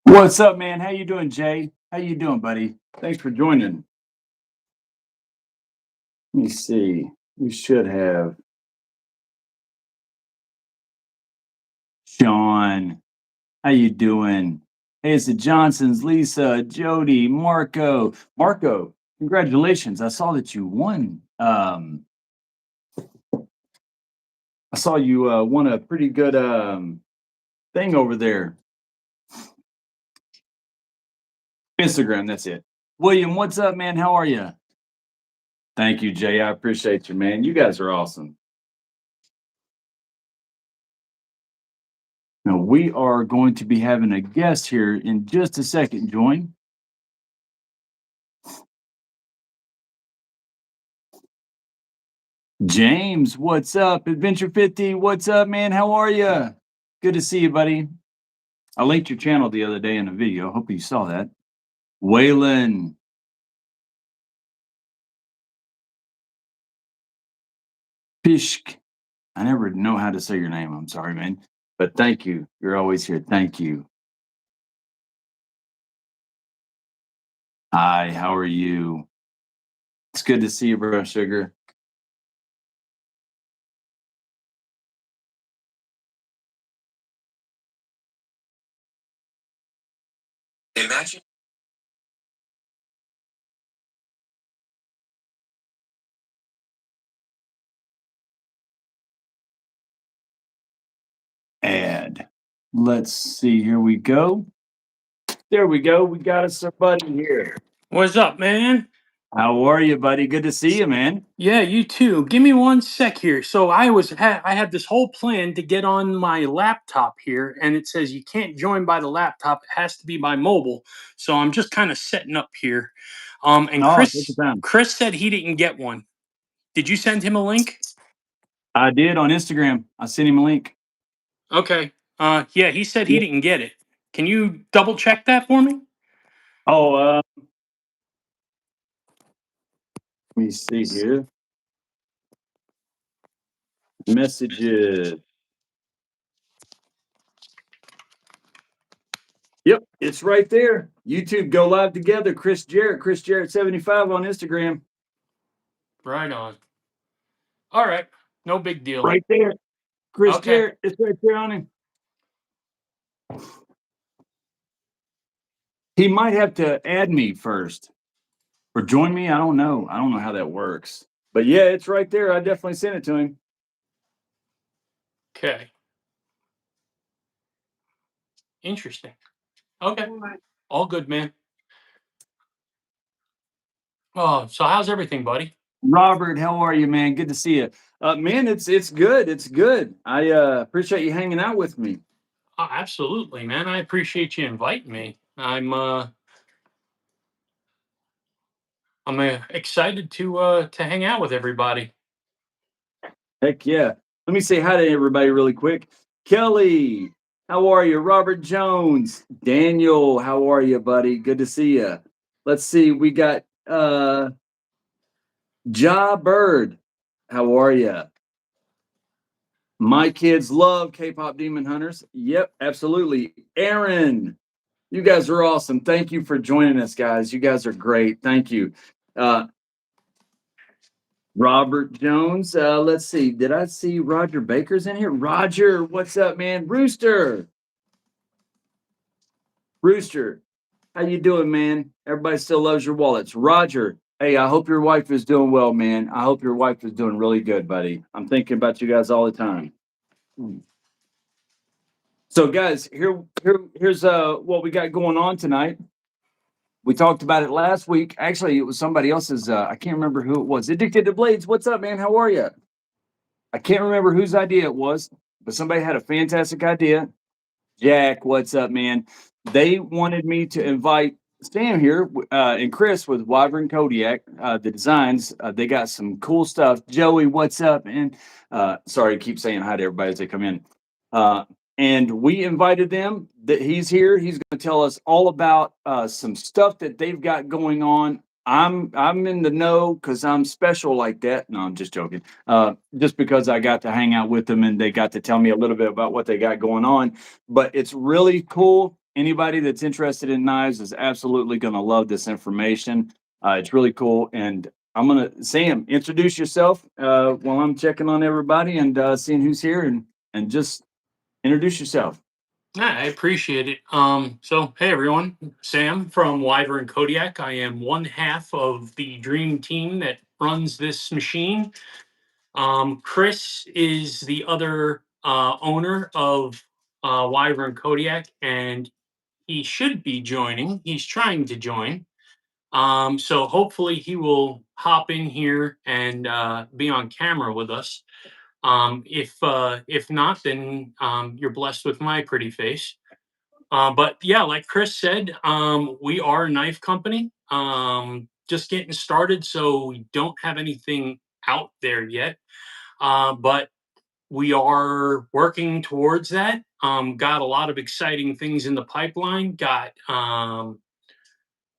What's up, man? How you doing, Jay? How you doing, buddy? Thanks for joining. Let me see. We should have Sean. How you doing? Hey, it's the Johnsons, Lisa, Jody, Marco. Marco, congratulations. I saw that you won. I saw you won a pretty good thing over there. Instagram, that's it. William, what's up, man? How are you? Thank you, Jay. I appreciate you, man. You guys are awesome. Now, we are going to be having a guest here in just a second. Join. James, what's up? Adventure 50, what's up, man? How are you? Good to see you, buddy. I linked your channel the other day in a video. Hope you saw that. Waylon. Pishk. I never know how to say your name. I'm sorry, man. But thank you. You're always here. Thank you. Hi, how are you? It's good to see you, bro, Sugar. Imagine. Add. Let's see. Here we go. There we go. We got us somebody here. What's up, man? How are you, buddy? Good to see you, man. Yeah, you too. Give me one sec here. So I had this whole plan to get on my laptop here, and it says you can't join by the laptop. It has to be by mobile. So I'm just kind of setting up here. And Take your time. Chris said he didn't get one. Did you send him a link? I did on Instagram. I sent him a link. Okay. Yeah, he said he didn't get it. Can you double check that for me? Oh, let me see here. Messages. Yep, it's right there. YouTube, go live together. Chris Jarrett 75 on Instagram. Right on. All right. No big deal. Right there. Chris Okay. Jarrett, it's right there on him. He might have to add me first or join me. I don't know. I don't know how that works. But yeah, it's right there. I definitely sent it to him. Okay. Interesting. Okay. All good, man. Oh, so how's everything, buddy? Robert, how are you, man? Good to see you. Man, it's good. It's good. I appreciate you hanging out with me. Oh, absolutely, man. I appreciate you inviting me. I'm excited to hang out with everybody. Heck yeah. Let me say hi to everybody really quick. Kelly, how are you? Robert Jones, Daniel, how are you, buddy? Good to see you. Let's see. We got Ja Bird. How are you? My kids love K-pop Demon Hunters. Yep, absolutely. Aaron, you guys are awesome. Thank you for joining us, guys. You guys are great. Thank you. Robert Jones. Let's see. Did I see Roger Baker's in here? Roger, what's up, man? Rooster. Rooster, how you doing, man? Everybody still loves your wallets. Roger, hey, I hope your wife is doing well, man. I hope your wife is doing really good, buddy. I'm thinking about you guys all the time. So, guys, here's what we got going on tonight. We talked about it last week. Actually, it was somebody else's. I can't remember who it was. Addicted to Blades. What's up, man? How are you? I can't remember whose idea it was, but somebody had a fantastic idea. Jack, what's up, man? They wanted me to invite Sam here and Chris with Wyvern Kodiak, the designs, they got some cool stuff. Joey, what's up, man? Sorry, I keep saying hi to everybody as they come in. Uh, and we invited them. That he's here. He's going to tell us all about some stuff that they've got going on. I'm in the know because I'm special like that. No, I'm just joking. Just because I got to hang out with them and they got to tell me a little bit about what they got going on. But it's really cool. Anybody that's interested in knives is absolutely going to love this information. It's really cool. And I'm going to, Sam, introduce yourself while I'm checking on everybody and seeing who's here and just introduce yourself. Yeah, I appreciate it. So hey everyone, Sam from Wyvern Kodiak. I am one half of the dream team that runs this machine. Chris is the other owner of Wyvern Kodiak, and he should be joining. He's trying to join. So hopefully he will hop in here and be on camera with us. If not, then you're blessed with my pretty face. But yeah, like Chris said, we are a knife company. Just getting started, so we don't have anything out there yet. But we are working towards that. Got a lot of exciting things in the pipeline. Got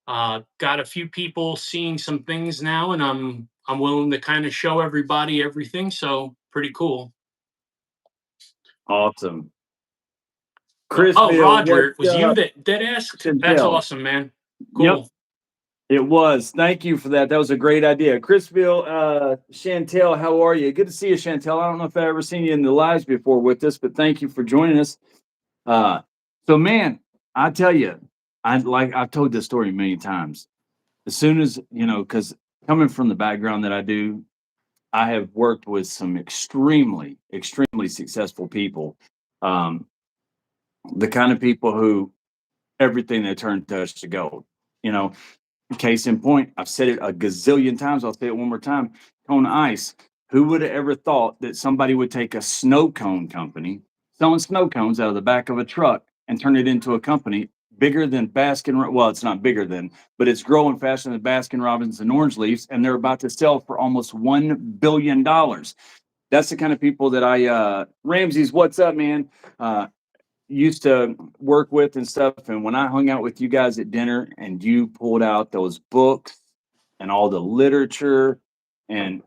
a few people seeing some things now, and I'm willing to kind of show everybody everything. So pretty cool. Awesome. Oh, Chrisville, Roger, what's it was you up? that asked. That's Chantel. awesome, man. Yep, Cool. it was. Thank you for that. That was a great idea. Chrisville, Chantel, how are you? Good to see you, Chantel. I don't know if I've ever seen you in the lives before with us, but thank you for joining us. Uh, so man, I tell you, I've told this story many times. As soon as because coming from the background that I do, I have worked with some extremely successful people. Um, the kind of people who everything they turn touch to gold. You know, case in point, I've said it a gazillion times. I'll say it one more time. Cone Ice. Who would have ever thought that somebody would take a snow cone company selling snow cones out of the back of a truck and turn it into a company bigger than Baskin? Well, it's not bigger than, but it's growing faster than Baskin Robbins and Orange Leaves, and they're about to sell for almost $1 billion. That's the kind of people that Ramses, what's up, man? Used to work with and stuff. And when I hung out with you guys at dinner and you pulled out those books and all the literature, and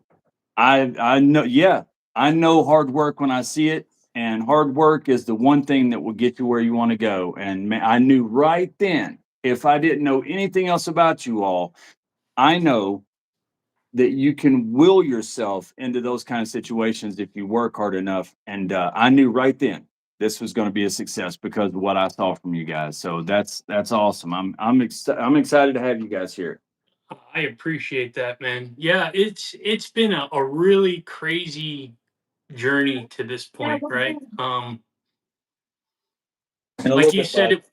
I know, yeah, I know hard work when I see it. And hard work is the one thing that will get you where you want to go. And man, I knew right then, if I didn't know anything else about you all, I know that you can will yourself into those kind of situations if you work hard enough. And I knew right then this was going to be a success because of what I saw from you guys. So that's awesome. I'm excited to have you guys here. I appreciate that, man. Yeah, it's been a really crazy journey to this point, right? And a Like little you bit said, about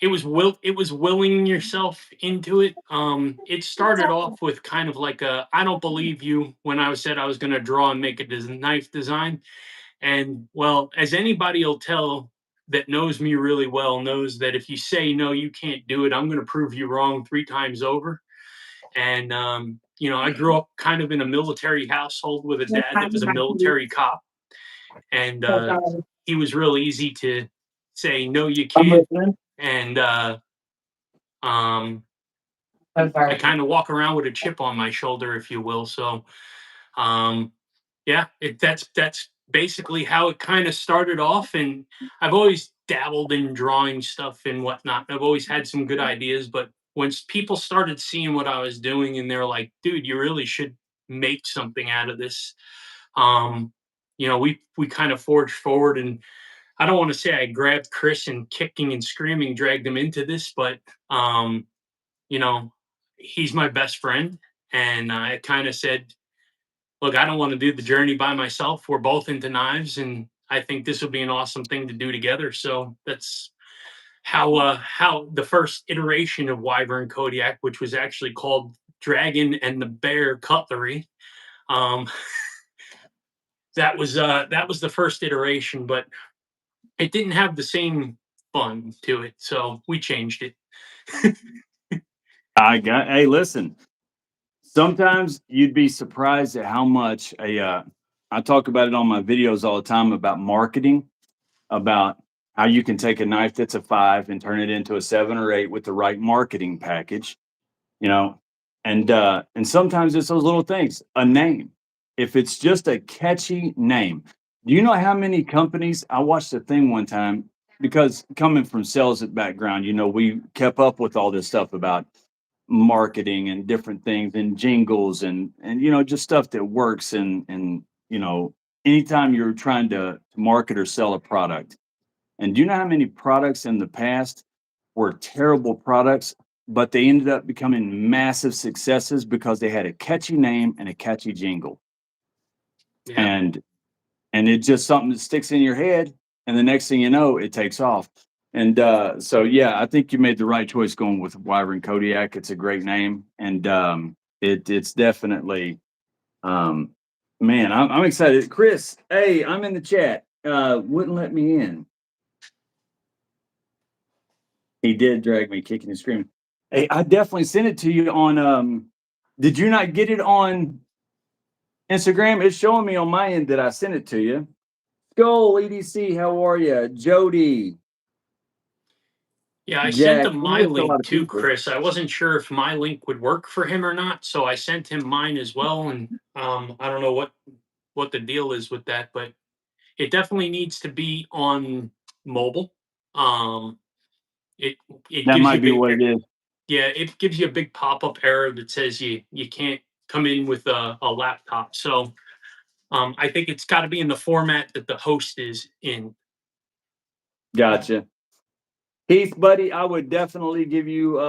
it was willing yourself into it. It started off with kind of like a I don't believe you when I said I was going to draw and make a knife design. And well, as anybody will tell that knows me really well, knows that if you say no, you can't do it, I'm going to prove you wrong 3 times over. And I grew up kind of in a military household with a dad that was a military cop, and he was real easy to say no, you I'm can't. listening. And um, I'm I sorry. kind of walk around with a chip on my shoulder, if you will. So um, yeah, that's basically how it kind of started off. And I've always dabbled in drawing stuff and whatnot. I've always had some good ideas, but when people started seeing what I was doing and they're like, dude, you really should make something out of this. Um, we kind of forged forward, and I don't want to say I grabbed Chris and kicking and screaming dragged him into this, but um, you know, he's my best friend, and I kind of said, look, I don't want to do the journey by myself. We're both into knives, and I think this would be an awesome thing to do together. So that's how the first iteration of Wyvern Kodiak, which was actually called Dragon and the Bear Cutlery, um, that was the first iteration, but it didn't have the same fun to it, so we changed it. Hey, listen. Sometimes you'd be surprised at how much I talk about it on my videos all the time about marketing, about how you can take a knife that's a 5 and turn it into a 7 or 8 with the right marketing package, you know. And sometimes it's those little things, a name. If it's just a catchy name. Do you know how many companies I watched a thing one time because coming from sales background, we kept up with all this stuff about marketing and different things and jingles and just stuff that works and anytime you're trying to market or sell a product. And do you know how many products in the past were terrible products, but they ended up becoming massive successes because they had a catchy name and a catchy jingle? Yeah. And it's just something that sticks in your head, and the next thing you know, it takes off. And yeah, I think you made the right choice going with Wyvern Kodiak. It's a great name, and it's definitely um, man. I'm excited. Chris, hey, I'm in the chat. Wouldn't let me in. He did drag me kicking and screaming. Hey, I definitely sent it to you on. Did you not get it on Instagram? It's showing me on my end that I sent it to you. Skull EDC, how are you? Jody, Yeah, I sent Jack, him we my missed a lot link of too, people. Chris. I wasn't sure if my link would work for him or not, so I sent him mine as well. And I don't know what the deal is with that, but it definitely needs to be on mobile. Um, it it That gives you might be big what it is. yeah, it gives you a big pop up error that says you can't come in with a laptop. So I think it's got to be in the format that the host is in. Gotcha. Heath, buddy, I would definitely give you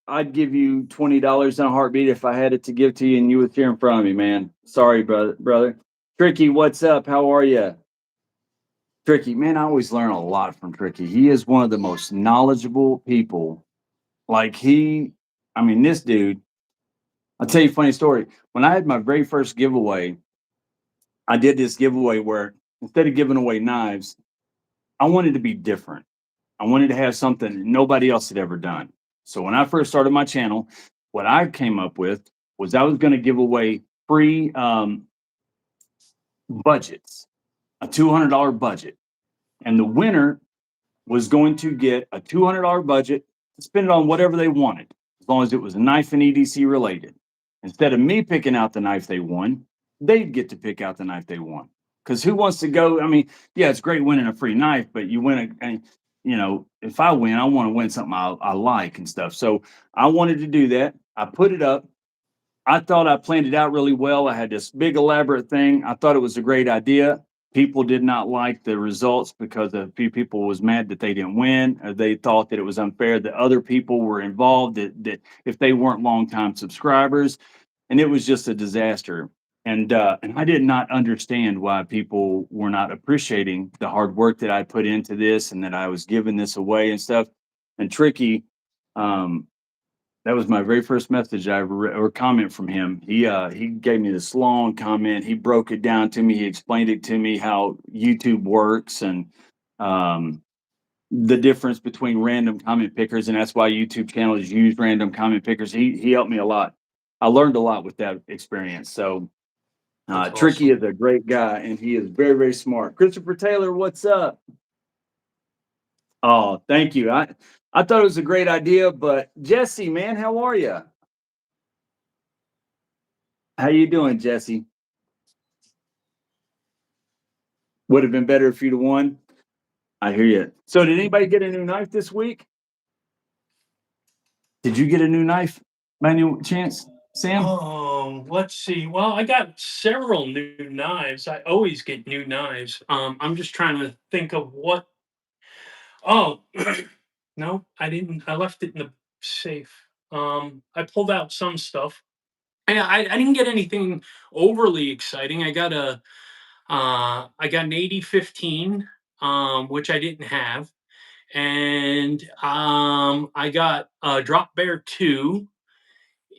I'd give you $20 in a heartbeat if I had it to give to you and you was here in front of me, man. Sorry, brother. Tricky, what's up? How are you? Tricky, man, I always learn a lot from Tricky. He is one of the most knowledgeable people. Like I mean, this dude, I'll tell you a funny story. When I had my very first giveaway, I did this giveaway where instead of giving away knives, I wanted to be different. I wanted to have something nobody else had ever done. So when I first started my channel, what I came up with was I was going to give away free budgets, a $200 budget. And the winner was going to get a $200 budget to spend it on whatever they wanted, as long as it was knife and EDC related. Instead of me picking out the knife they won, they'd get to pick out the knife they won. Because who wants to go? I mean, yeah, it's great winning a free knife, but you win if I win, I want to win something I like and stuff. So I wanted to do that. I put it up. I thought I planned it out really well. I had this big elaborate thing. I thought it was a great idea. People did not like the results because a few people was mad that they didn't win. Or they thought that it was unfair that other people were involved that if they weren't longtime subscribers, and it was just a disaster. And I did not understand why people were not appreciating the hard work that I put into this and that I was giving this away and stuff. And Tricky, um, that was my very first message I ever or comment from him. He gave me this long comment. He broke it down to me. He explained it to me how YouTube works and um, the difference between random comment pickers, and that's why YouTube channels use random comment pickers. He helped me a lot. I learned a lot with that experience. So That's Tricky awesome. is a great guy, and he is very very smart. Christopher Taylor, what's up? Oh, thank you. I thought it was a great idea, but Jesse, man, how are you? How you doing, Jesse? Would have been better if you'd have won. I hear you. So, did anybody get a new knife this week? Did you get a new knife by any chance, Sam? Let's see. Well, I got several new knives. I always get new knives. I'm just trying to think of what. Oh, no, I didn't. I left it in the safe. I pulled out some stuff. I didn't get anything overly exciting. I got an 8015, which I didn't have, and I got a Drop Bear 2,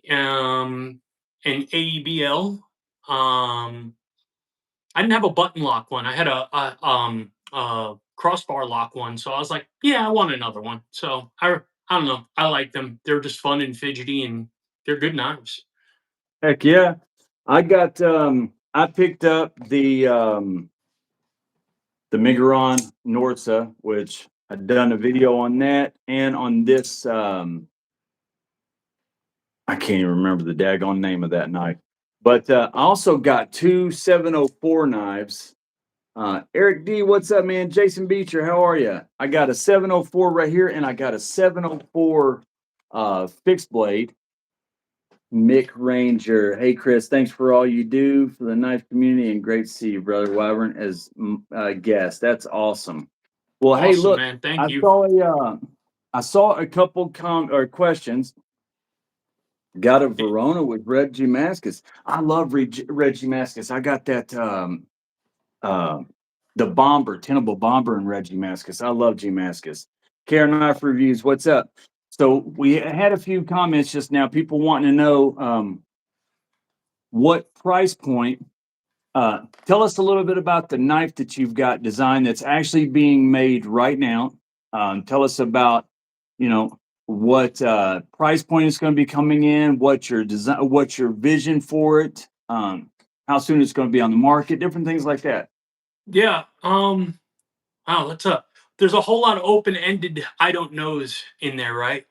an AEBL. Um, I didn't have a button lock one. I had a crossbar lock one. So I was like, yeah, I want another one. So I don't know. I like them. They're just fun and fidgety, and they're good knives. Heck yeah. I picked up the Miguron Norza, which I've done a video on that and on this I can't even remember the daggone name of that knife. But I also got two 704 knives. Eric D, what's up, man? Jason Beecher, how are you? I got a 704 right here, and I got a 704 fixed blade. Mick Ranger. Hey, Chris, thanks for all you do for the knife community, and great to see you, brother Wyvern, as a guest. That's awesome. Well, hey, Awesome, look, man. Thank I you. saw I saw a couple questions. Got a Verona with red Damascus. I love red Damascus. I got that uh, the bomber, tenable bomber in red Damascus. I love Damascus. Karen Knife Reviews, what's up? So we had a few comments just now. People wanting to know what price point. Tell us a little bit about the knife that you've got designed that's actually being made right now. Tell us about, you know, what price point is going to be coming in, what your design, what's your vision for it, how soon it's going to be on the market, different things like that. Yeah. Wow, what's up? There's a whole lot of open-ended I don't knows in there, right?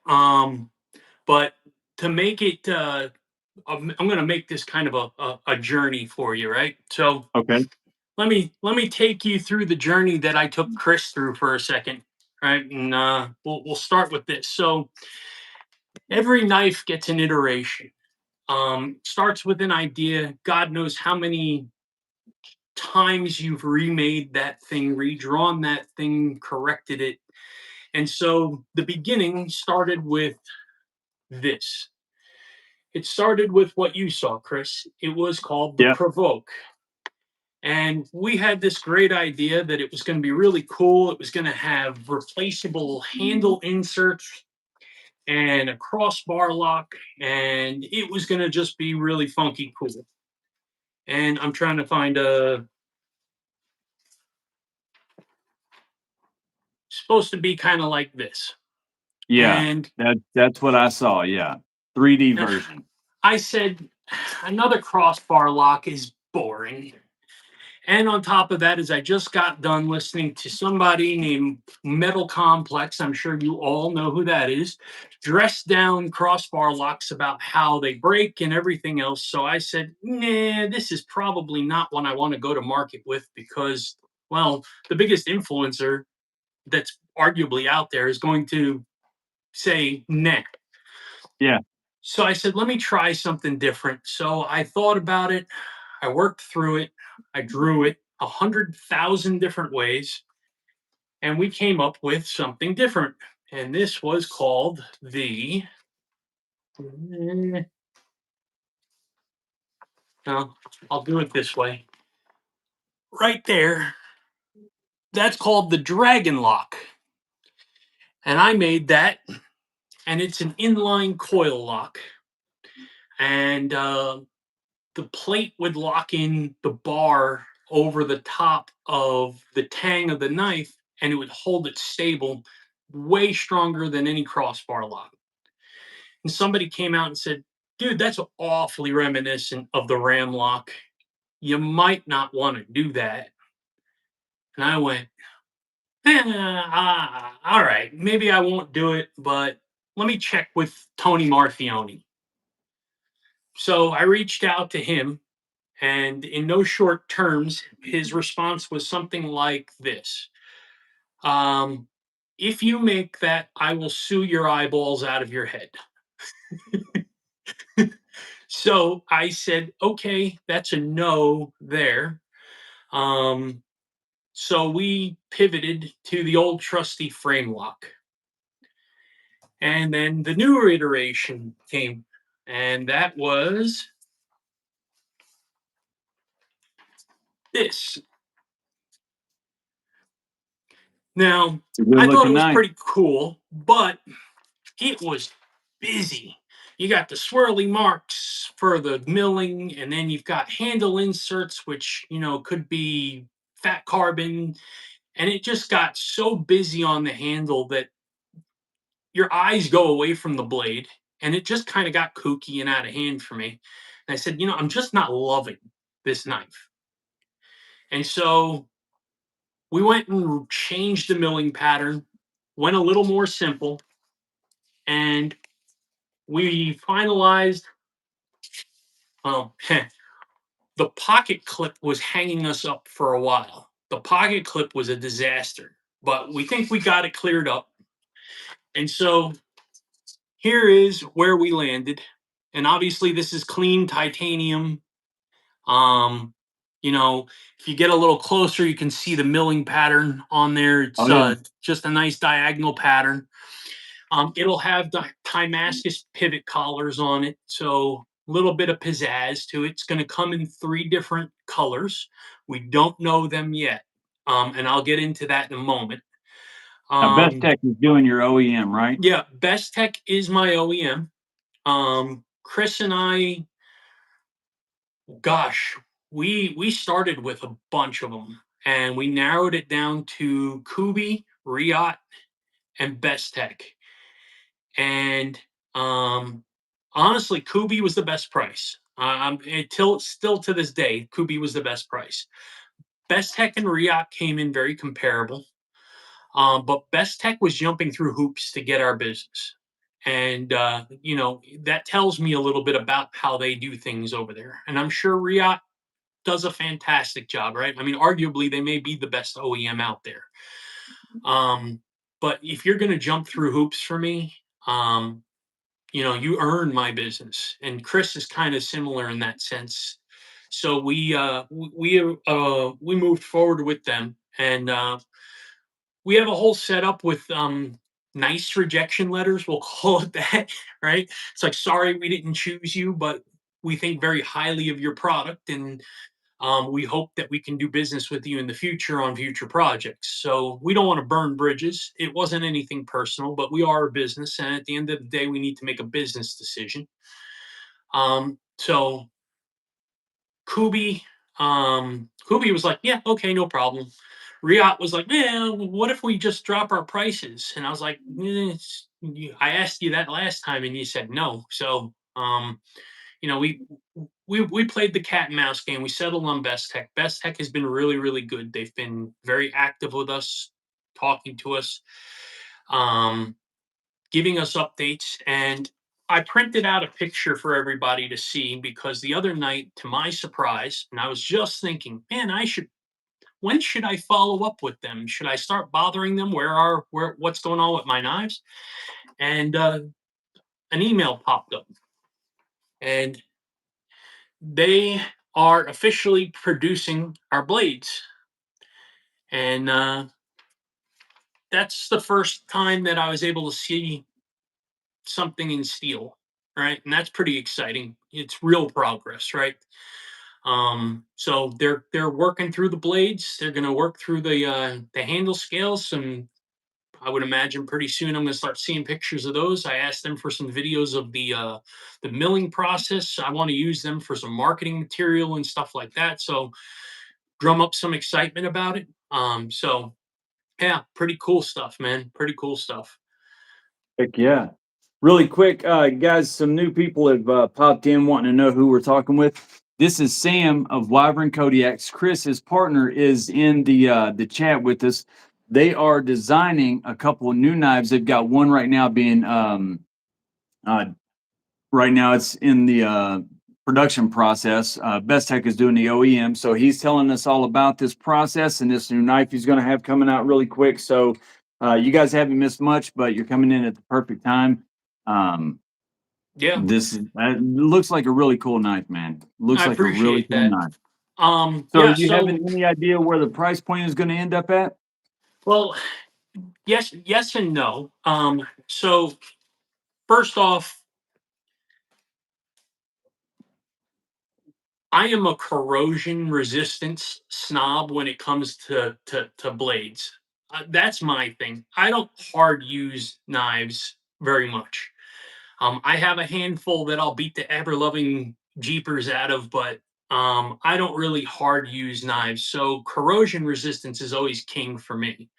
But to make it, I'm going to make this kind of a journey for you, right? So Okay. let me take you through the journey that I took Chris through for a second, right? And we'll start with this. So every knife gets an iteration. Starts with an idea. God knows how many times you've remade that thing, redrawn that thing, corrected it. And so the beginning started with this. It started with what you saw, Chris. It was called the Yeah. Provoke. And we had this great idea that it was going to be really cool. It was going to have replaceable handle inserts and a crossbar lock, and it was going to just be really funky cool. And I'm trying to find a supposed to be kind of like this. Yeah. And That's what I saw. Yeah. 3D version. I said, another crossbar lock is boring. And on top of that, is I just got done listening to somebody named Metal Complex. I'm sure you all know who that is. Dressed down crossbar locks about how they break and everything else. So I said, nah, this is probably not one I want to go to market with because, well, the biggest influencer that's arguably out there is going to say, nah. Yeah. So I said, let me try something different. So I thought about it. I worked through it. I drew it 100,000 different ways. And we came up with something different. And this was called the. No, I'll do it this way. Right there. That's called the Dragon Lock. And I made that. And it's an inline coil lock. And the plate would lock in the bar over the top of the tang of the knife and it would hold it stable way stronger than any crossbar lock. And somebody came out and said, dude, that's awfully reminiscent of the Ram lock. You might not want to do that. And I went, all right, maybe I won't do it, but let me check with Tony Marfione. So I reached out to him. And in no short terms, his response was something like this: um, if you make that, I will sue your eyeballs out of your head. So I said, okay, that's a no there. Um, so we pivoted to the old trusty frame lock. And then the newer iteration came, and that was this. Now, It's a good I thought it looking was knife. pretty cool, but it was busy. You got the swirly marks for the milling, and then you've got handle inserts, which could be fat carbon, and it just got so busy on the handle that your eyes go away from the blade, and it just kind of got kooky and out of hand for me. And I said, I'm just not loving this knife. And so we went and changed the milling pattern, went a little more simple, and we finalized. Well, the pocket clip was hanging us up for a while. The pocket clip was a disaster, but we think we got it cleared up. And so here is where we landed. And obviously, this is clean titanium. Um, if you get a little closer, you can see the milling pattern on there. It's Oh yeah. just a nice diagonal pattern. It'll have the Timascus pivot collars on it, so a little bit of pizzazz to it. It's going to come in 3 different colors. We don't know them yet, and I'll get into that in a moment. Now, Best Tech is doing your OEM, right? Yeah, Best Tech is my OEM. Chris and I, gosh, we started with a bunch of them, and we narrowed it down to Kubi, Riot, and Best Tech. And honestly, Kubi was the best price. Still to this day, Kubi was the best price. Best Tech and Riot came in very comparable, but Best Tech was jumping through hoops to get our business, and that tells me a little bit about how they do things over there. And I'm sure Riot does a fantastic job, right? I mean, arguably they may be the best OEM out there. But if you're going to jump through hoops for me, you earn my business, and Chris is kind of similar in that sense. So we moved forward with them, and we have a whole setup with nice rejection letters. We'll call it that, right? It's like, sorry, we didn't choose you, but we think very highly of your product, and we hope that we can do business with you in the future on future projects. So we don't want to burn bridges. It wasn't anything personal, but we are a business, and at the end of the day, we need to make a business decision. So Kubi, Kubi was like, yeah, okay, no problem. Riot was like, yeah, what if we just drop our prices? And I was like, I asked you that last time, and you said no. So we played the cat and mouse game. We settled on Best Tech. Best Tech has been really, really good. They've been very active with us, talking to us, giving us updates. And I printed out a picture for everybody to see, because the other night, to my surprise, and I was just thinking, man, when should I follow up with them? Should I start bothering them? What's going on with my knives? And an email popped up, and they are officially producing our blades. And that's the first time that I was able to see something in steel, right? And that's pretty exciting. It's real progress, right? So they're working through the blades. They're going to work through the handle scales, and I would imagine pretty soon I'm going to start seeing pictures of those. I asked them for some videos of the milling process. I want to use them for some marketing material and stuff like that. So drum up some excitement about it. So yeah, pretty cool stuff, man. Pretty cool stuff. Heck yeah. Really quick, guys, some new people have popped in wanting to know who we're talking with. This is Sam of Wyvern Kodiaks. Chris, his partner, is in the chat with us. They are designing a couple of new knives. They've got one right now being right now it's in the production process. Best Tech is doing the OEM, so he's telling us all about this process and this new knife he's going to have coming out really quick. So you guys haven't missed much, but you're coming in at the perfect time. Yeah, This looks like a really cool knife, man. Looks I like a really appreciate cool that. knife. So, Yeah, do you have any idea where the price point is going to end up at? well, yes and no. So first off, I am a corrosion resistance snob when it comes to blades. That's my thing. I don't hard use knives very much. I have a handful that I'll beat the ever loving jeepers out of, but I don't really hard use knives. So corrosion resistance is always king for me.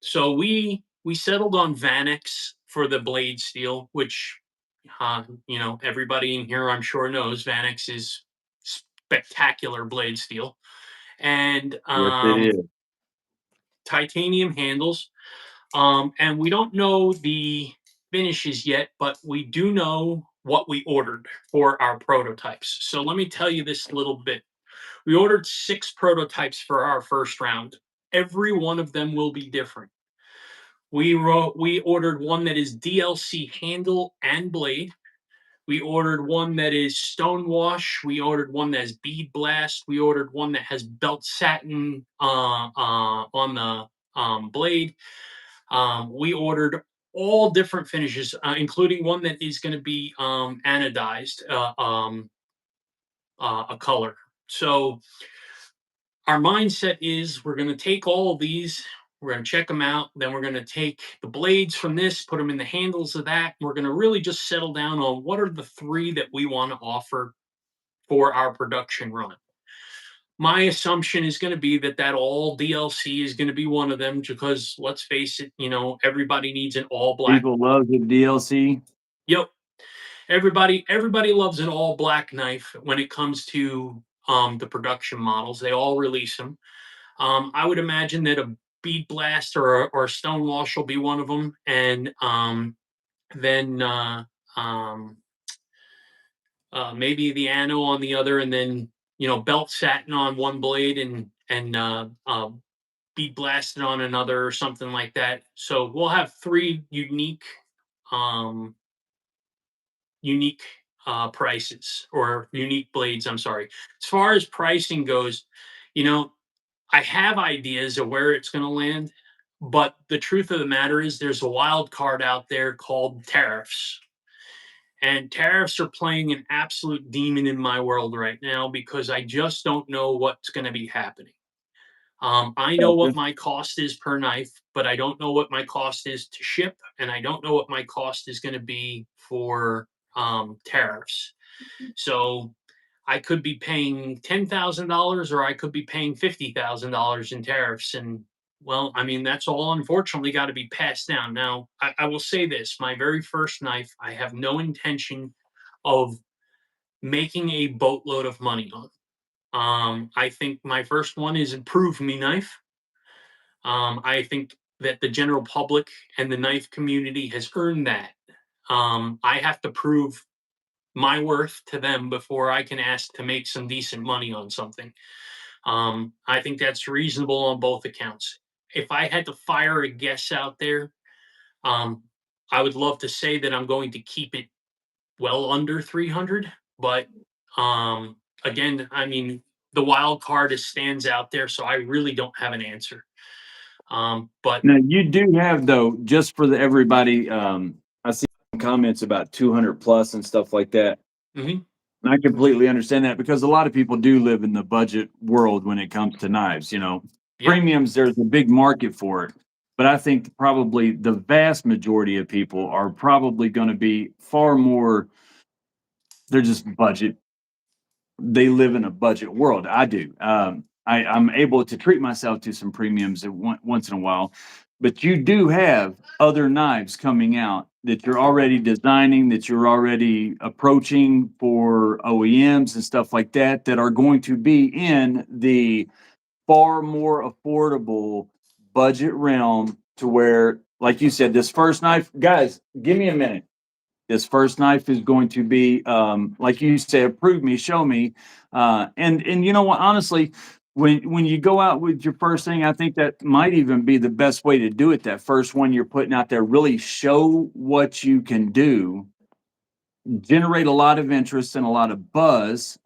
So we we settled on Vanex for the blade steel, which everybody in here I'm sure knows Vanex is spectacular blade steel, and Yes, it is. titanium handles. And we don't know the finishes yet, but we do know what we ordered for our prototypes. So let me tell you this little bit. We ordered 6 prototypes for our first round. Every one of them will be different. We ordered one that is DLC handle and blade. We ordered one that is stonewash. We ordered one that has bead blast. We ordered one that has belt satin on the blade. We ordered all different finishes, including one that is going to be anodized, a color. So our mindset is we're going to take all of these, we're going to check them out, then we're going to take the blades from this, put them in the handles of that. We're going to really just settle down on what are the 3 that we want to offer for our production run. My assumption is going to be that all DLC is going to be one of them, because let's face it, everybody needs an all black. People love the DLC. Yep. Everybody loves an all black knife when it comes to the production models. They all release them. I would imagine that a bead blast or a stonewash will be one of them, and then maybe the ano on the other, and then belt satin on one blade, and bead blasted on another, or something like that. So we'll have 3 um, unique prices, or unique blades. I'm sorry. As far as pricing goes, you know, I have ideas of where it's going to land, but the truth of the matter is there's a wild card out there called tariffs. And tariffs are playing an absolute demon in my world right now, because I just don't know what's going to be happening. I know what my cost is per knife, but I don't know what my cost is to ship, and I don't know what my cost is going to be for tariffs. So I could be paying $10,000, or I could be paying $50,000 in tariffs. And well, I mean, that's all unfortunately got to be passed down. Now, I will say this: my very first knife, I have no intention of making a boatload of money on. I think my first one is a prove me knife. I think that the general public and the knife community has earned that. I have to prove my worth to them before I can ask to make some decent money on something. I think that's reasonable on both accounts. If I had to fire a guess out there, um, I would love to say that I'm going to keep it well under 300, but again, I mean, the wild card stands out there, so I really don't have an answer. But Now you do have, though, just for everybody. I see some comments about 200 plus and stuff like that. mhm, And I completely understand that, because a lot of people do live in the budget world when it comes to knives. yeah, Premiums, there's a big market for it. But I think probably the vast majority of people are probably going to be far more, they're just budget. They live in a budget world. I do. I'm able to treat myself to some premiums once in a while, but you do have other knives coming out that you're already designing, that you're already approaching for OEMs and stuff like that, that are going to be in the far more affordable budget realm, to where, like you said, this first knife, guys, give me a minute. This first knife is going to be, like you said, prove me, show me. And you know what? Honestly, when you go out with your first thing, I think that might even be the best way to do it. That first one you're putting out there, really show what you can do, generate a lot of interest and a lot of buzz,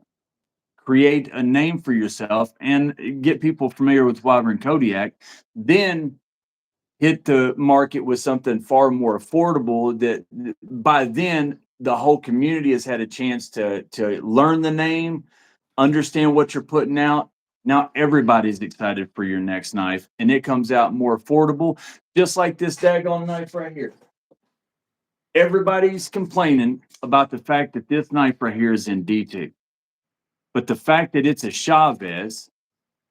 create a name for yourself, and get people familiar with Wyvern Kodiak. Then hit the market with something far more affordable, that by then the whole community has had a chance to learn the name, understand what you're putting out. Now everybody's excited for your next knife, and it comes out more affordable, just like this daggone knife right here. Everybody's complaining about the fact that this knife right here is in D2, but the fact that it's a Chavez,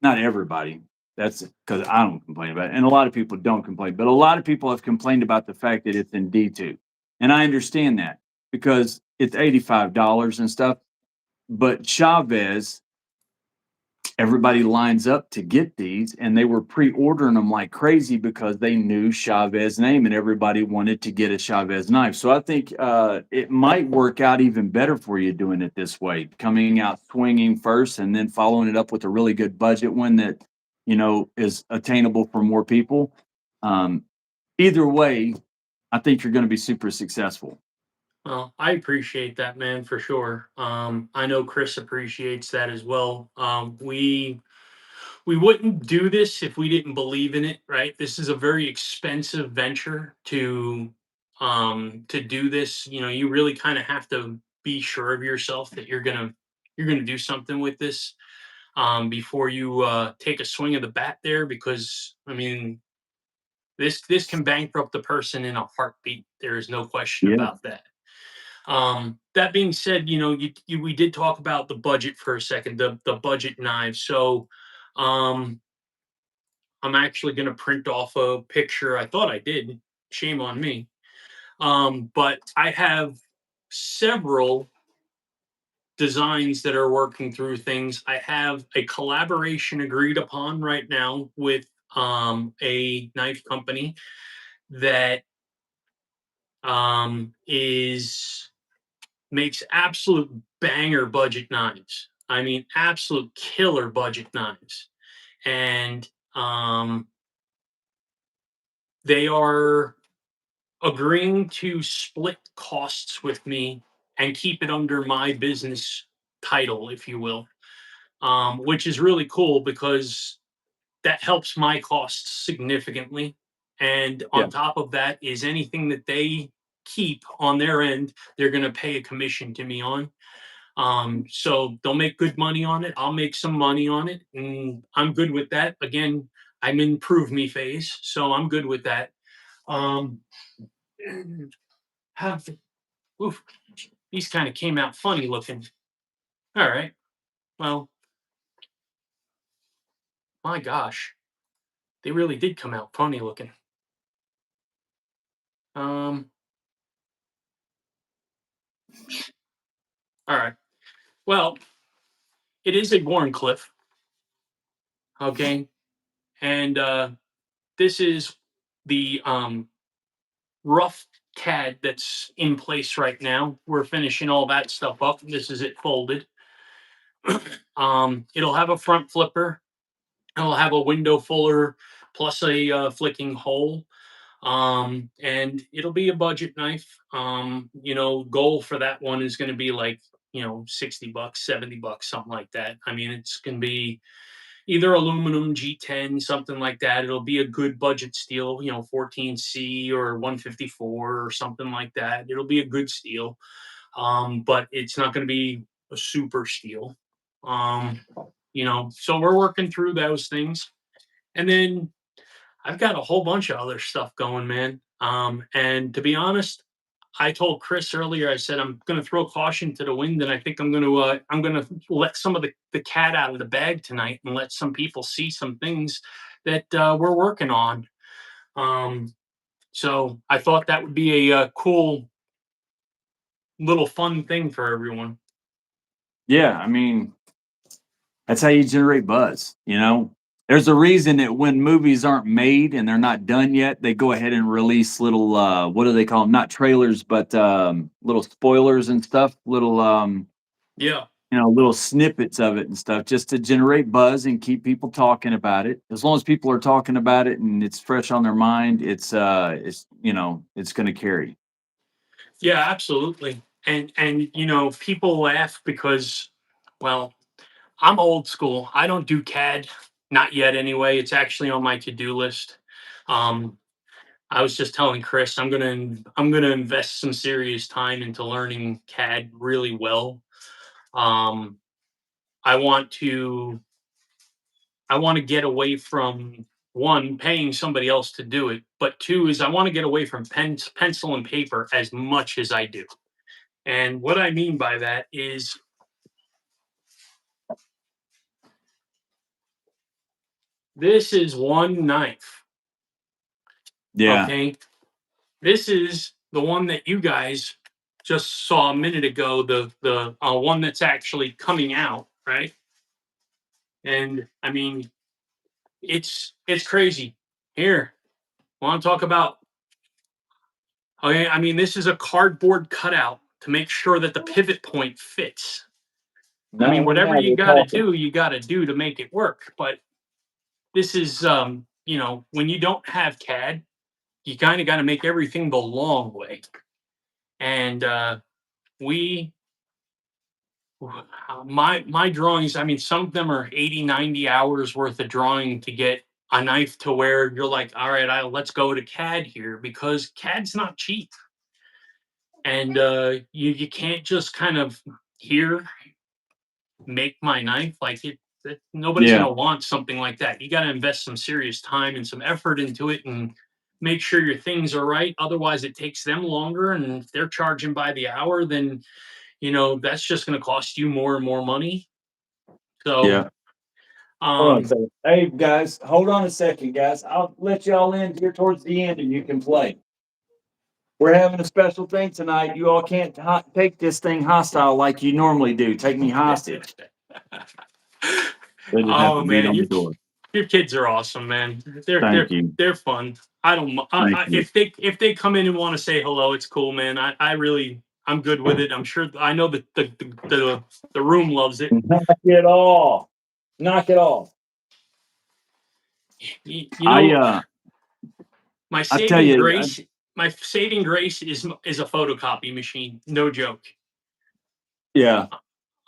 not everybody, That's because I don't complain about it, and a lot of people don't complain, but a lot of people have complained about the fact that it's in D2, and I understand that because it's $85 and stuff. But Chavez, everybody lines up to get these, and they were pre-ordering them like crazy because they knew Chavez name, and everybody wanted to get a Chavez knife. So I think it might work out even better for you doing it this way, coming out swinging first, and then following it up with a really good budget one that is attainable for more people. Um, Either way, I think you're going to be super successful. Well, I appreciate that, man, for sure. I know Chris appreciates that as well. We wouldn't do this if we didn't believe in it, right? This is a very expensive venture to do this. You know, you really kind of have to be sure of yourself that you're gonna do something with this before you take a swing of the bat there, because I mean this can bankrupt the person in a heartbeat. There is no question Yeah, about that. That being said, we did talk about the budget for a second, the budget knives. So um, I'm actually going to print off a picture. I thought I did. Shame on me. But I have several designs that are working through things. I have a collaboration agreed upon right now with a knife company that is makes absolute banger budget knives. I mean, absolute killer budget knives. And they are agreeing to split costs with me and keep it under my business title, if you will, which is really cool because that helps my costs significantly. And yeah, on top of that is anything that they keep on their end, they're going to pay a commission to me on. So they'll make good money on it. I'll make some money on it, and I'm good with that. Again, I'm in prove me phase, so I'm good with that. Um, have oof, these kind of came out funny looking. All right. Well, my gosh, they really did come out funny looking. Um, all right. Well, it is a Warncliffe, okay, and this is the rough CAD that's in place right now. We're finishing all that stuff up. This is it folded. It'll have a front flipper. It'll have a window fuller plus a flicking hole. And it'll be a budget knife. Goal for that one is going to be like, $60, $70, something like that. I mean, it's going to be either aluminum G10, something like that. It'll be a good budget steel, 14C or 154 or something like that. It'll be a good steel, but it's not going to be a super steel. So we're working through those things. And then I've got a whole bunch of other stuff going, man. And to be honest, I told Chris earlier, I said I'm going to throw caution to the wind, and I think I'm going to let some of the cat out of the bag tonight and let some people see some things that we're working on. So I thought that would be a cool little fun thing for everyone. yeah. I mean, that's how you generate buzz. There's a reason that when movies aren't made and they're not done yet, they go ahead and release little what do they call them? Not trailers, but little spoilers and stuff. Little Yeah. little snippets of it and stuff, just to generate buzz and keep people talking about it. As long as people are talking about it and it's fresh on their mind, it's going to carry. Yeah, absolutely. And people laugh because, well, I'm old school. I don't do CAD, not yet anyway. It's actually on my to-do list. Um, I was just telling Chris I'm gonna invest some serious time into learning CAD really well. Um, I want to I want to get away from, one, paying somebody else to do it, but two is I want to get away from pencil and paper as much as I do. And what I mean by that is This is one knife. Yeah. Okay. This is the one that you guys just saw a minute ago. The one that's actually coming out, right? And I mean, it's crazy. Here, want to talk about? Okay, I mean, this is a cardboard cutout to make sure that the pivot point fits. I mean, Now whatever you we're got to talking. do, you got to do to make it work. But this is, you know, when you don't have CAD, you kind of got to make everything the long way. And we, my drawings, I mean, some of them are 80, 90 hours worth of drawing to get a knife to where you're like, all right, let's go to CAD here, because CAD's not cheap. And you can't just kind of here make my knife like nobody's Yeah. going to want something like that. You got to invest some serious time and some effort into it and make sure your things are right. Otherwise it takes them longer, and if they're charging by the hour, then you know that's just going to cost you more and more money. So Yeah. Hold on a um second. Hey guys, hold on a second, guys. I'll let y'all in here towards the end, and you can play. We're having a special thing tonight. You all can't take this thing hostile like you normally do. Take me hostage. They just have oh to beat man, on the door. your kids are awesome, man. Thank you. They're fun. I don't Thank you. if they come in and want to say hello, it's cool, man. I really I'm good with it. I'm sure I know that the room loves it. Knock it off. Knock it off. You I know, my I tell saving you, grace, my saving grace is a photocopy machine. No joke. yeah.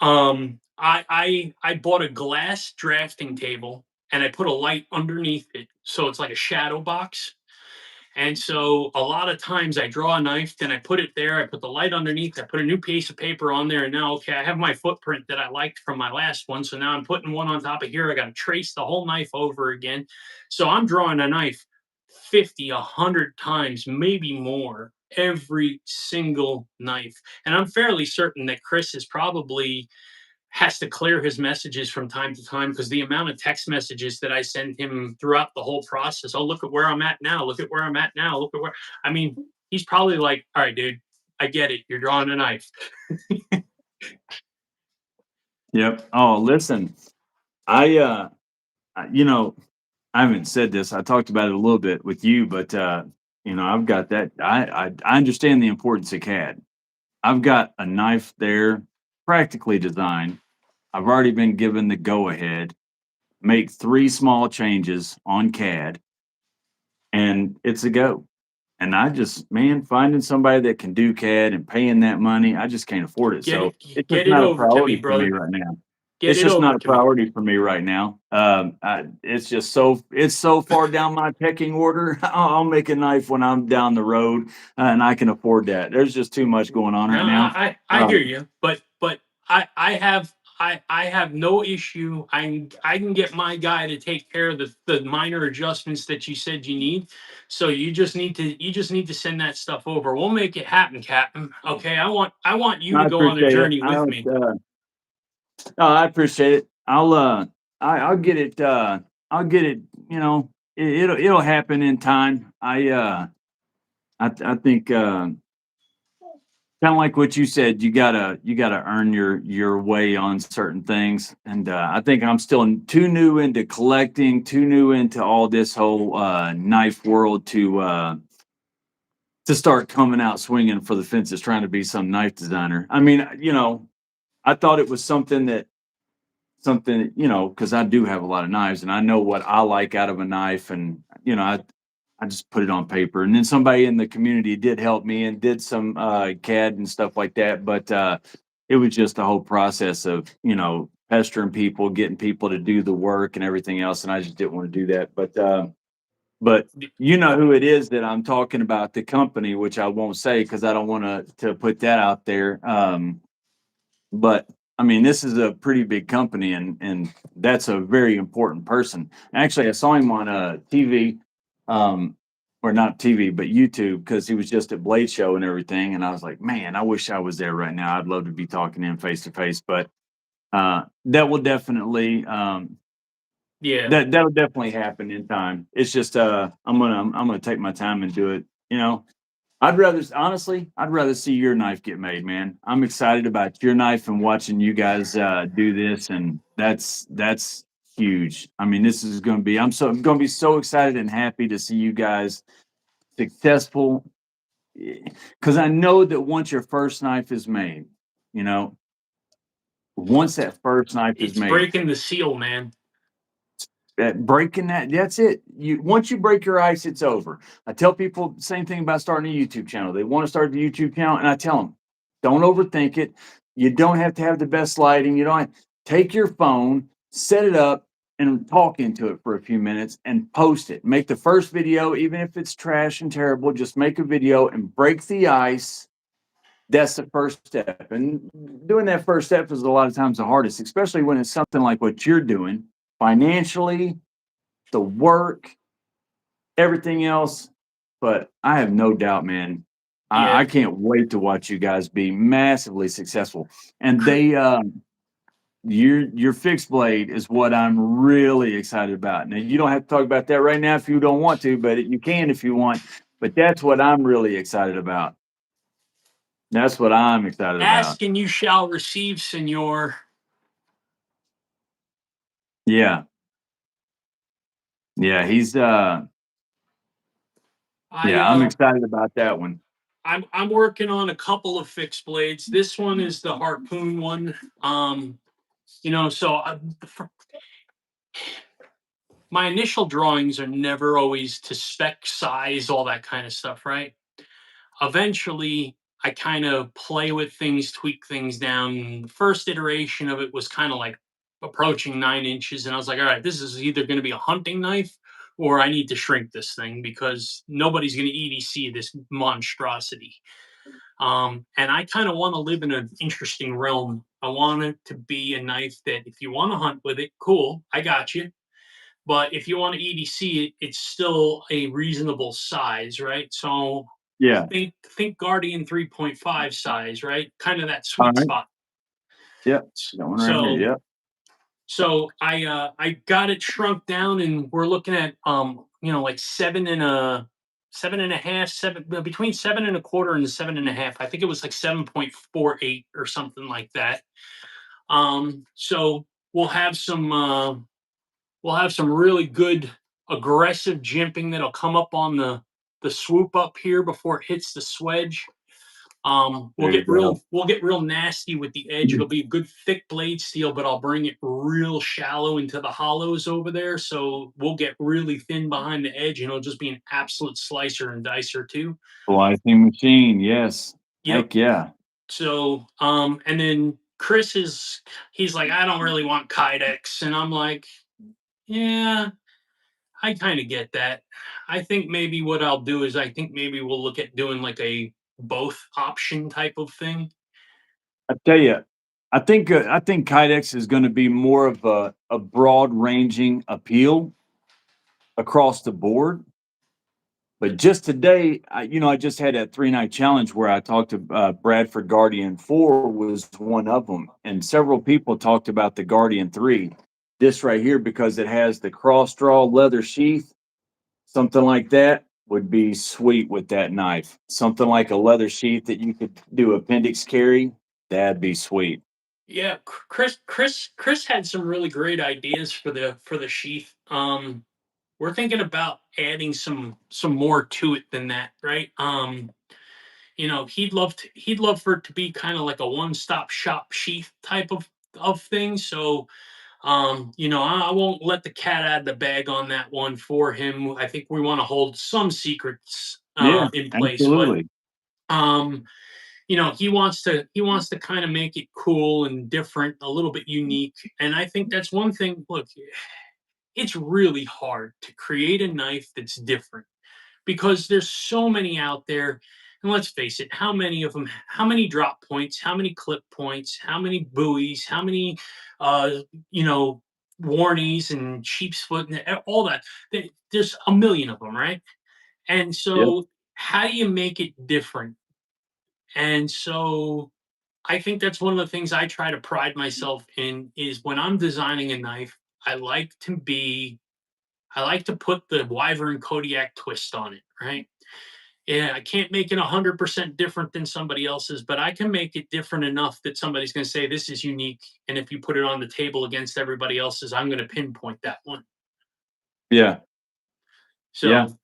I bought a glass drafting table and I put a light underneath it, so it's like a shadow box. And so a lot of times I draw a knife, then I put it there, I put the light underneath, I put a new piece of paper on there, and now, okay, I have my footprint that I liked from my last one. So now I'm putting one on top of here. I got to trace the whole knife over again. So I'm drawing a knife 50, 100 times, maybe more, every single knife. And I'm fairly certain that Chris is probably has to clear his messages from time to time, because the amount of text messages that I send him throughout the whole process. Oh, look at where I'm at now. Look at where I'm at now. Look at where I mean, he's probably like, all right, dude, I get it. You're drawing a knife. Yep. Oh, listen. I you know, I haven't said this. I talked about it a little bit with you, but you know, I've got that. I understand the importance of CAD. I've got a knife there, practically designed. I've already been given the go ahead. Make 3 small changes on CAD, and it's a go. And I just, man, finding somebody that can do CAD and paying that money, I just can't afford it. So it's just Get it not a over to me, priority for me brother. right now. Get It's it just not over a to me. priority for me right now. It's just it's so far down my pecking order. I'll make a knife when I'm down the road, and I can afford that. There's just too much going on No, right now. I hear you, but I have no issue. I can get my guy to take care of the minor adjustments that you said you need. So you just need to send that stuff over. We'll make it happen, Captain. Okay, I want you to I go on a appreciate it. journey I with don't. me. No, I appreciate it. I'll get it. I'll get it. You know, it'll happen in time. I think kind of like what you said. You gotta earn your way on certain things, and I think I'm still too new into collecting, too new into all this whole knife world to start coming out swinging for the fences, trying to be some knife designer. I mean, you know, I thought it was something, you know, because I do have a lot of knives and I know what I like out of a knife. And, you know, I just put it on paper. And then somebody in the community did help me and did some CAD and stuff like that. But it was just a whole process of, you know, pestering people, getting people to do the work and everything else. And I just didn't want to do that. But you know who it is that I'm talking about, the company, which I won't say because I don't want to put that out there. But I mean, this is a pretty big company, and that's a very important person. Actually, I saw him on TV, um, or not TV, but YouTube, because he was just at Blade Show and everything. And I was like, man, I wish I was there right now. I'd love to be talking to him face to face. But that will definitely Yeah. That'll definitely happen in time. It's just I'm gonna take my time and do it. You know, I'd rather see your knife get made, man. I'm excited about your knife and watching you guys do this, and that's huge. I mean, this is going to be. I'm going to be so excited and happy to see you guys successful, because I know that once your first knife is made, you know, once that first knife is It's made, breaking the seal, man. breaking that's it. You once you break your ice, it's over. I tell people the same thing about starting a YouTube channel. They want to start the YouTube channel, and I tell them, don't overthink it. You don't have to have the best lighting. You don't take your phone, set it up, and talk into it for a few minutes and post it. Make the first video, even if it's trash and terrible, just make a video and break the ice. That's the first step. And doing that first step is a lot of times the hardest, especially when it's something like what you're doing financially, the work, everything else. But I have no doubt, man. Yeah. I can't wait to watch you guys be massively successful. And your fixed blade is what I'm really excited about. Now you don't have to talk about that right now if you don't want to, but you can if you want. But that's what I'm really excited about. That's what I'm excited about. Ask and you shall receive, senor. Yeah. Yeah, I yeah, I'm excited about that one. I'm working on a couple of fixed blades. This one is the harpoon one. So my initial drawings are never always to spec, size, all that kind of stuff, right? Eventually, I kind of play with things, tweak things down. The first iteration of it was kind of like approaching 9 inches, and I was like, all right, this is either going to be a hunting knife or I need to shrink this thing because nobody's going to EDC this monstrosity. And I kind of want to live in an interesting realm. I want it to be a knife that if you want to hunt with it, cool, I got you. But if you want to EDC it, it's still a reasonable size, right? So Yeah. think Guardian 3.5 size, right? Kind of that All sweet right. spot. Yeah. That one right here. So Yeah. so I got it shrunk down, and we're looking at like 7.5, between 7.25 and 7.5. I think it was like 7.48 or something like that. So we'll have some really good aggressive jimping that'll come up on the swoop up here before it hits the swedge. There you go. We'll get real nasty with the edge. It'll be a good thick blade steel, but I'll bring it real shallow into the hollows over there. So we'll get really thin behind the edge, and it'll just be an absolute slicer and dicer too. Slicing machine. Yes. Yep. Heck yeah. So and then he's like, I don't really want kydex, and I'm like, yeah, I kind of get that. I think maybe what I'll do is I think maybe we'll look at doing like a both option type of thing. I tell you, I think Kydex is going to be more of a broad ranging appeal across the board. But just today, I just had that 3 night challenge where I talked to Bradford Guardian 4 was one of them, and several people talked about the Guardian 3. This right here because it has the cross draw leather sheath. Something like that would be sweet with that knife. Something like a leather sheath that you could do appendix carry. That'd be sweet. Yeah, Chris had some really great ideas for the sheath. We're thinking about adding some more to it than that, right? He'd love for it to be kind of like a one-stop shop sheath type of thing. So I won't let the cat out of the bag on that one for him. I think we want to hold some secrets Yeah, in place, but absolutely. um, he wants to kind of make it cool and different, a little bit unique. And I think that's one thing. Look, it's really hard to create a knife that's different because there's so many out there. And let's face it, how many of them, how many drop points, how many clip points, how many buoys, how many, uh, you know, warnies and sheep's foot and all that. There's a million of them, right? And Yep. so, how do you make it different? And so, I think that's one of the things I try to pride myself in is when I'm designing a knife, I like to put the Wyvern Kodiak twist on it, right? Yeah, I can't make it 100% different than somebody else's, but I can make it different enough that somebody's going to say this is unique. And if you put it on the table against everybody else's, I'm going to pinpoint that one. Yeah. Yeah. So,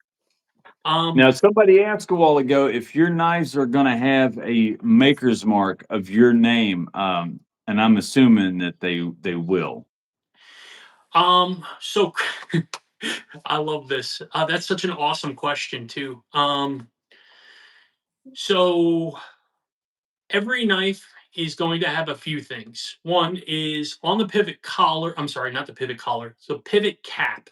um, Now, somebody asked a while ago if your knives are going to have a maker's mark of your name, and I'm assuming that they will. so I love this. That's such an awesome question too. So every knife is going to have a few things. One is on the pivot collar. I'm sorry, not the pivot collar. So pivot cap.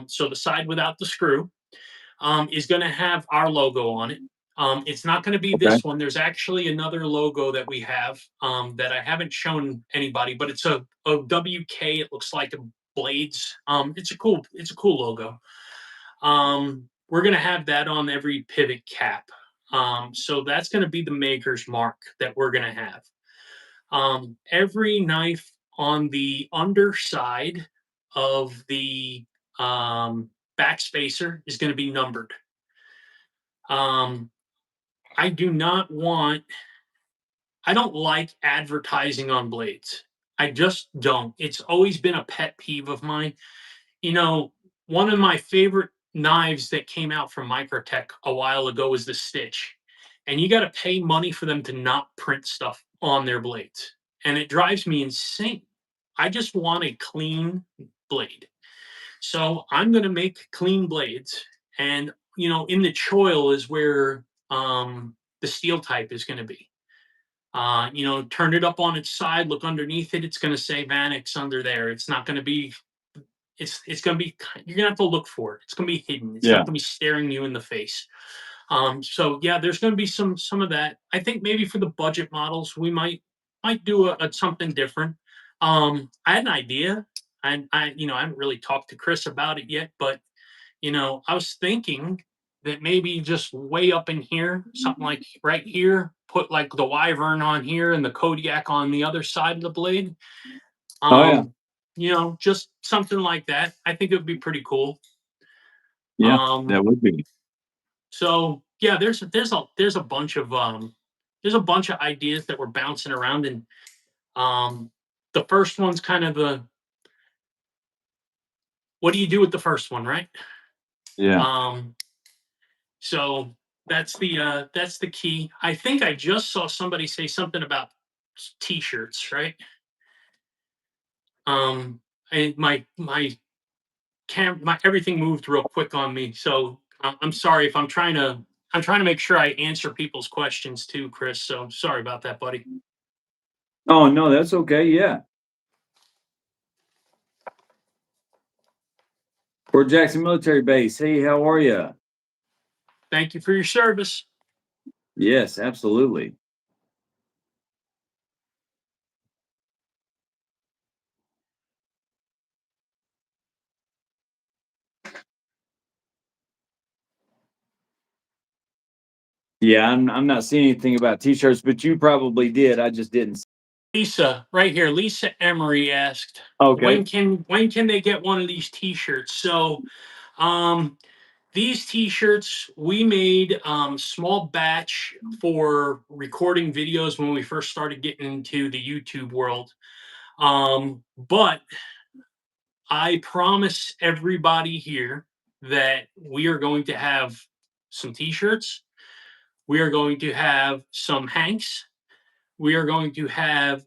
So the side without the screw is going to have our logo on it. It's not going to be Okay. this one. There's actually another logo that we have that I haven't shown anybody, but it's a WK. It looks like a blades. It's a cool logo. We're going to have that on every pivot cap. So that's going to be the maker's mark that we're going to have. Every knife on the underside of the back spacer is going to be numbered. I do not want, I don't like advertising on blades. I just don't. It's always been a pet peeve of mine. You know, one of my favorite knives that came out from Microtech a while ago was the Stitch. And you got to pay money for them to not print stuff on their blades. And it drives me insane. I just want a clean blade. So I'm going to make clean blades. And, in the choil is where the steel type is going to be. Turn it up on its side, look underneath it. It's going to say Vanix under there. It's not going to be it's going to be you're going to have to look for it. It's going to be hidden. It's not Yeah. going to be staring you in the face. So yeah, there's going to be some of that. I think maybe for the budget models, we might do a something different. I had an idea, and I haven't really talked to Chris about it yet, but I was thinking that maybe just way up in here, something like right here, put like the Wyvern on here and the Kodiak on the other side of the blade. Oh yeah. Just something like that. I think it would be pretty cool. Yeah. Um, That would be. so yeah, there's a bunch of ideas that we're bouncing around, and the first one's kind of the what do you do with the first one, right? Yeah. So that's the key. I think I just saw somebody say something about t-shirts, right? And my everything moved real quick on me, so I'm sorry if I'm trying to make sure I answer people's questions too, Chris. So sorry about that, buddy. Oh no, that's okay. Yeah. Fort Jackson Military Base. Hey, how are you? Thank you for your service. Yes, absolutely. Yeah, I'm not seeing anything about t-shirts, but you probably did. I just didn't. Lisa, right here, Lisa Emery asked, Okay. when can they get one of these T-shirts? So, um, these T-shirts we made small batch for recording videos when we first started getting into the YouTube world. But I promise everybody here that we are going to have some T-shirts. We are going to have some hanks. We are going to have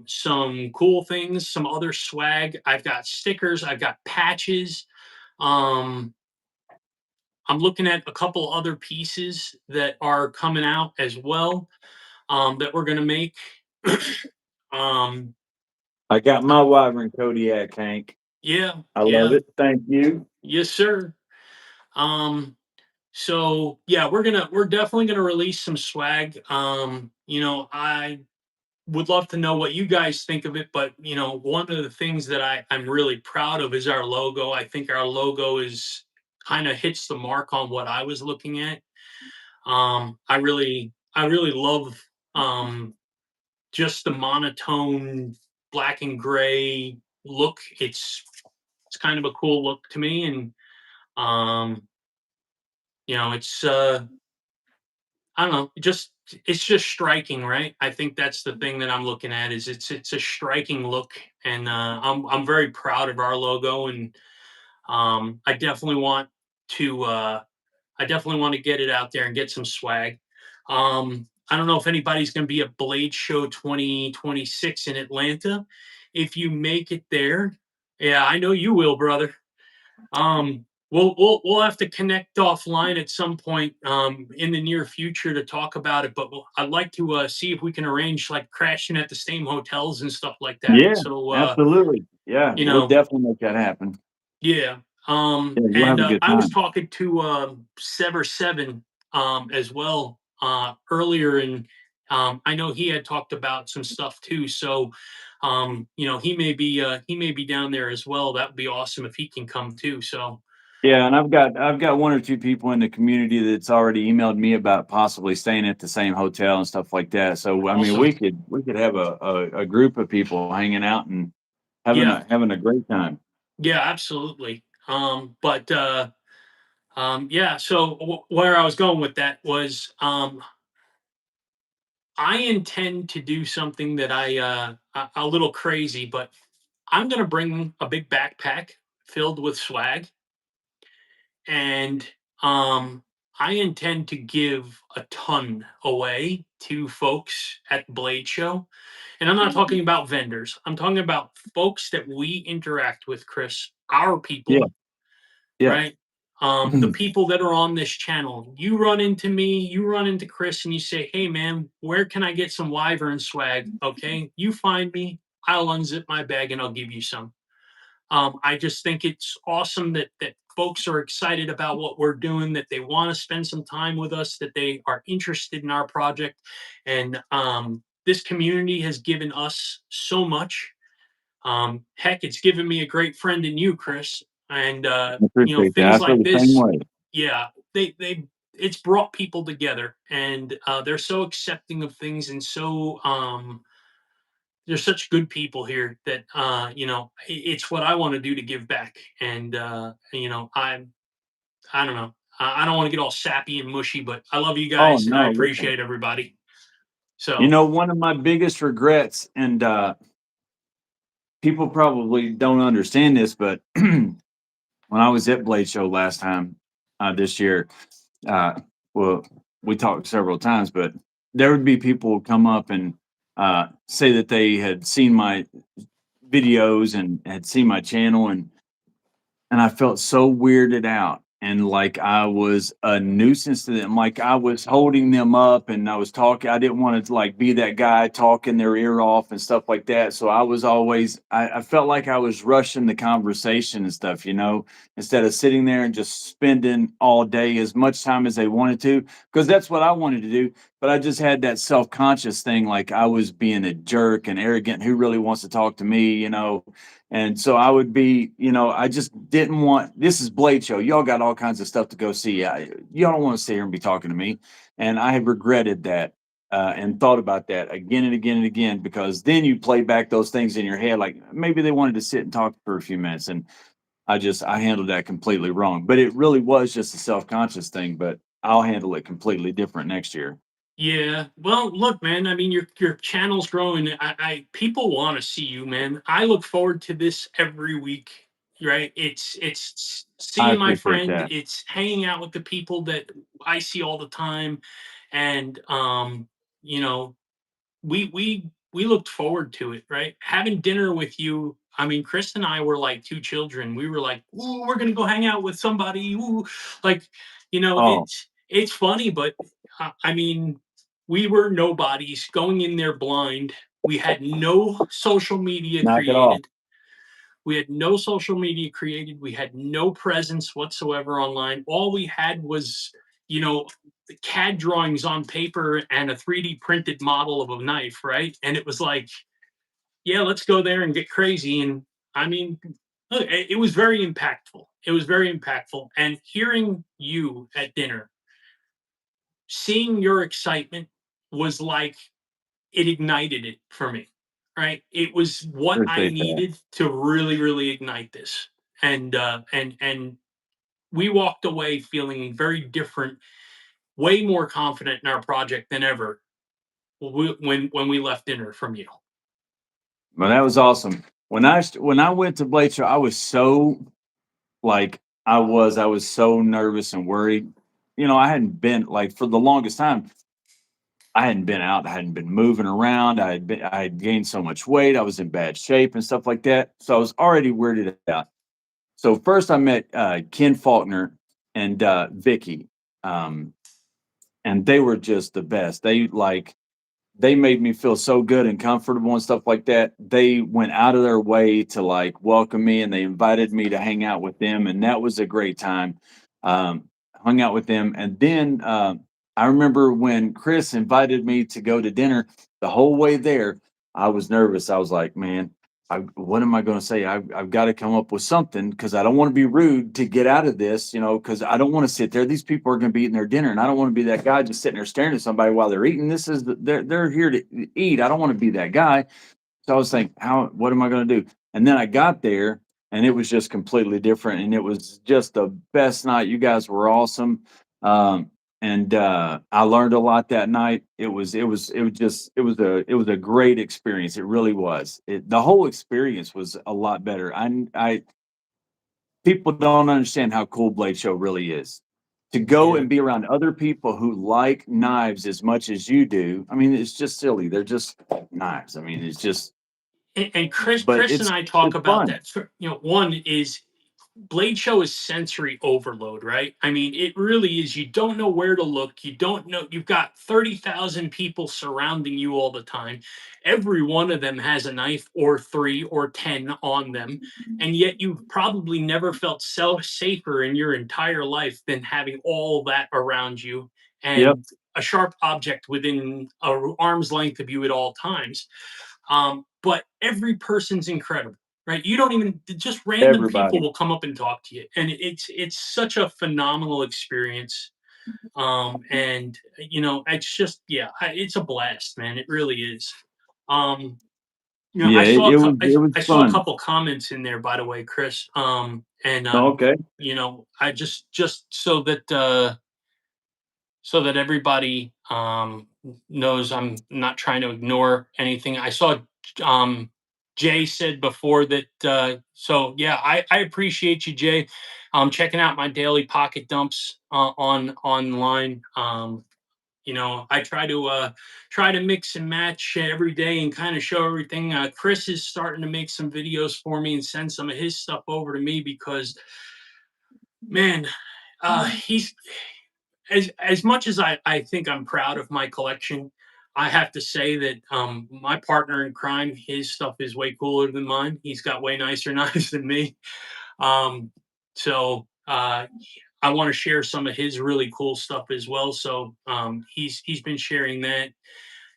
some cool things, some other swag. I've got stickers, I've got patches. Um, I'm looking at a couple other pieces that are coming out as well that we're going to make. um, I got my Wyvern Kodiak, Hank. yeah, I love yeah, it. Thank you. yes, sir. Um, so yeah, we're definitely gonna release some swag. I would love to know what you guys think of it, but one of the things that I'm really proud of is our logo. I think our logo is kind of hits the mark on what I was looking at. I really love just the monotone black and gray look. It's kind of a cool look to me, and um, it's I don't know, it's just striking, right? I think that's the thing that I'm looking at is it's a striking look, and I'm very proud of our logo, and I definitely want to get it out there and get some swag. I don't know if anybody's going to be at Blade Show 2026 in Atlanta. If you make it there, yeah, I know you will, brother. We'll have to connect offline at some point in the near future to talk about it. But I'd like to see if we can arrange like crashing at the same hotels and stuff like that. Yeah, So absolutely. Yeah, you we'll know, definitely make that happen. yeah. Yeah, we'll have And a good I was time. talking to Sever Seven as well earlier, and I know he had talked about some stuff too. So he may be down there as well. That would be awesome if he can come too. So Yeah, and I've got one or two people in the community that's already emailed me about possibly staying at the same hotel and stuff like that. So I mean, awesome. we could have a group of people hanging out and Yeah. having a great time. Yeah, absolutely. But yeah, so where I was going with that was I intend to do something that a little crazy, but I'm gonna bring a big backpack filled with swag, and I intend to give a ton away to folks at Blade Show. And I'm not talking about vendors. I'm talking about folks that we interact with, Chris, our Yeah, people, yeah. right? The people that are on this channel. You run into me, you run into Chris, and you say, "Hey, man, where can I get some Wyvern swag?" Okay, you find me, I'll unzip my bag and I'll give you some. I just think it's awesome that folks are excited about what we're doing, that they want to spend some time with us, that they are interested in our project, and this community has given us so much. Heck, it's given me a great friend in you, Chris, and I appreciate that. I things feel like the same this. way. Yeah, they it's brought people together, and they're so accepting of things, and so there's such good people here that it's what I want to do to give back. And I don't know. I don't want to get all sappy and mushy, but I love you Oh guys and I no, listen. appreciate everybody. You So know, one of my biggest regrets, and people probably don't understand this, but when I was at Blade Show last time this year, uh, well, we talked several times, but there would be people who come up and say that they had seen my videos and had seen my channel, and I felt so weirded out and like I was a nuisance to them. Like I was holding them up and I was talking. I didn't want to like be that guy talking their ear off and stuff like that. So I was always, I felt like I was rushing the conversation and stuff, instead of sitting there and just spending all day as much time as they wanted to, because that's what I wanted to do. But I just had that self conscious thing, like I was being a jerk and arrogant. Who really wants to talk to me? And so I would be, I just didn't want. This is Blade Show. Y'all got all kinds of stuff to go see. Y'all don't want to sit here and be talking to me. And I have regretted that and thought about that again and again and again, because then you play back those things in your head, like maybe they wanted to sit and talk for a few minutes. And I handled that completely wrong. But it really was just a self conscious thing. But I'll handle it completely different next year. yeah, well, look, man. I mean, your channel's growing. I people want to see you, man. I look forward to this every week. Right? It's I seeing my appreciate friend. that. It's hanging out with the people that I see all the time, and you know, we looked forward to it, right? Having dinner with you. I mean, Chris and I were like two children. We were like, "Ooh, we're gonna go hang out with somebody." Ooh. Like, Oh, it's funny, but I mean, we were nobodies going in there blind. We had no social media knock it off. created. We had no social media created. We had no presence whatsoever online. All we had was, the CAD drawings on paper and a 3D printed model of a knife, right? And it was like, yeah, let's go there and get crazy. And I mean, look, it was very impactful. It was very impactful. And hearing you at dinner, seeing your excitement was like it ignited it for me, right? It was what I Appreciate that. needed to really, really ignite this. And we walked away feeling very different, way more confident in our project than ever when we left dinner from you. Well, that was awesome. When I went to Blade Show, I was so like I was so nervous and worried. You know, I hadn't been like for the longest time. I hadn't been out. I hadn't been moving around. I had gained so much weight. I was in bad shape and stuff like that. So I was already weirded out. So first I met Ken Faulkner and Vicky, um, and they were just the best. They made me feel so good and comfortable and stuff like that. They went out of their way to like welcome me and they invited me to hang out with them. And that was a great time. Um, Hung out with them. And then I remember when Chris invited me to go to dinner the whole way there, I was nervous. I was like, man, what am I going to say? I've got to come up with something because I don't want to be rude to get out of this, you know, because I don't want to sit there. These people are going to be eating their dinner, and I don't want to be that guy just sitting there staring at somebody while they're eating. They're here to eat. I don't want to be that guy. So I was thinking, what am I going to do? And then I got there and it was just completely different. And it was just the best night. You guys were awesome. Um, and I learned a lot that night. It was a great experience. It really was. The whole experience was a lot better. People don't understand how cool Blade Show really is. To go Yeah. and be around other people who like knives as much as you do, I mean, it's just silly. They're just knives. I mean, it's just, And but Chris and I talk it's about fun. that. You know, one is Blade Show is sensory overload, right? I mean, it really is. You don't know where to look. You don't know. You've got 30,000 people surrounding you all the time. Every one of them has a knife or three or 10 on them. And yet you've probably never felt safer in your entire life than having all that around you Yep, and a sharp object within a arm's length of you at all times. But every person's incredible, right? You don't even just random people everybody. will come up and talk to you, and it's such a phenomenal experience. And you know, it's just yeah, it's a blast, man. It really is. Um, you know, Yeah, it was I saw a fun. couple comments in there, by the way, Chris. And Okay, you know, I just so that everybody knows I'm not trying to ignore anything. I saw um, Jay said before that. So yeah, I appreciate you, Jay. Checking out my daily pocket dumps on online. You know, I try to mix and match every day and kind of show everything. Chris is starting to make some videos for me and send some of his stuff over to me because man, he's as much as I think I'm proud of my collection, I have to say that my partner in crime, his stuff is way cooler than mine. He's got way nicer knives than me. Um, so I want to share some of his really cool stuff as well. So he's been sharing that,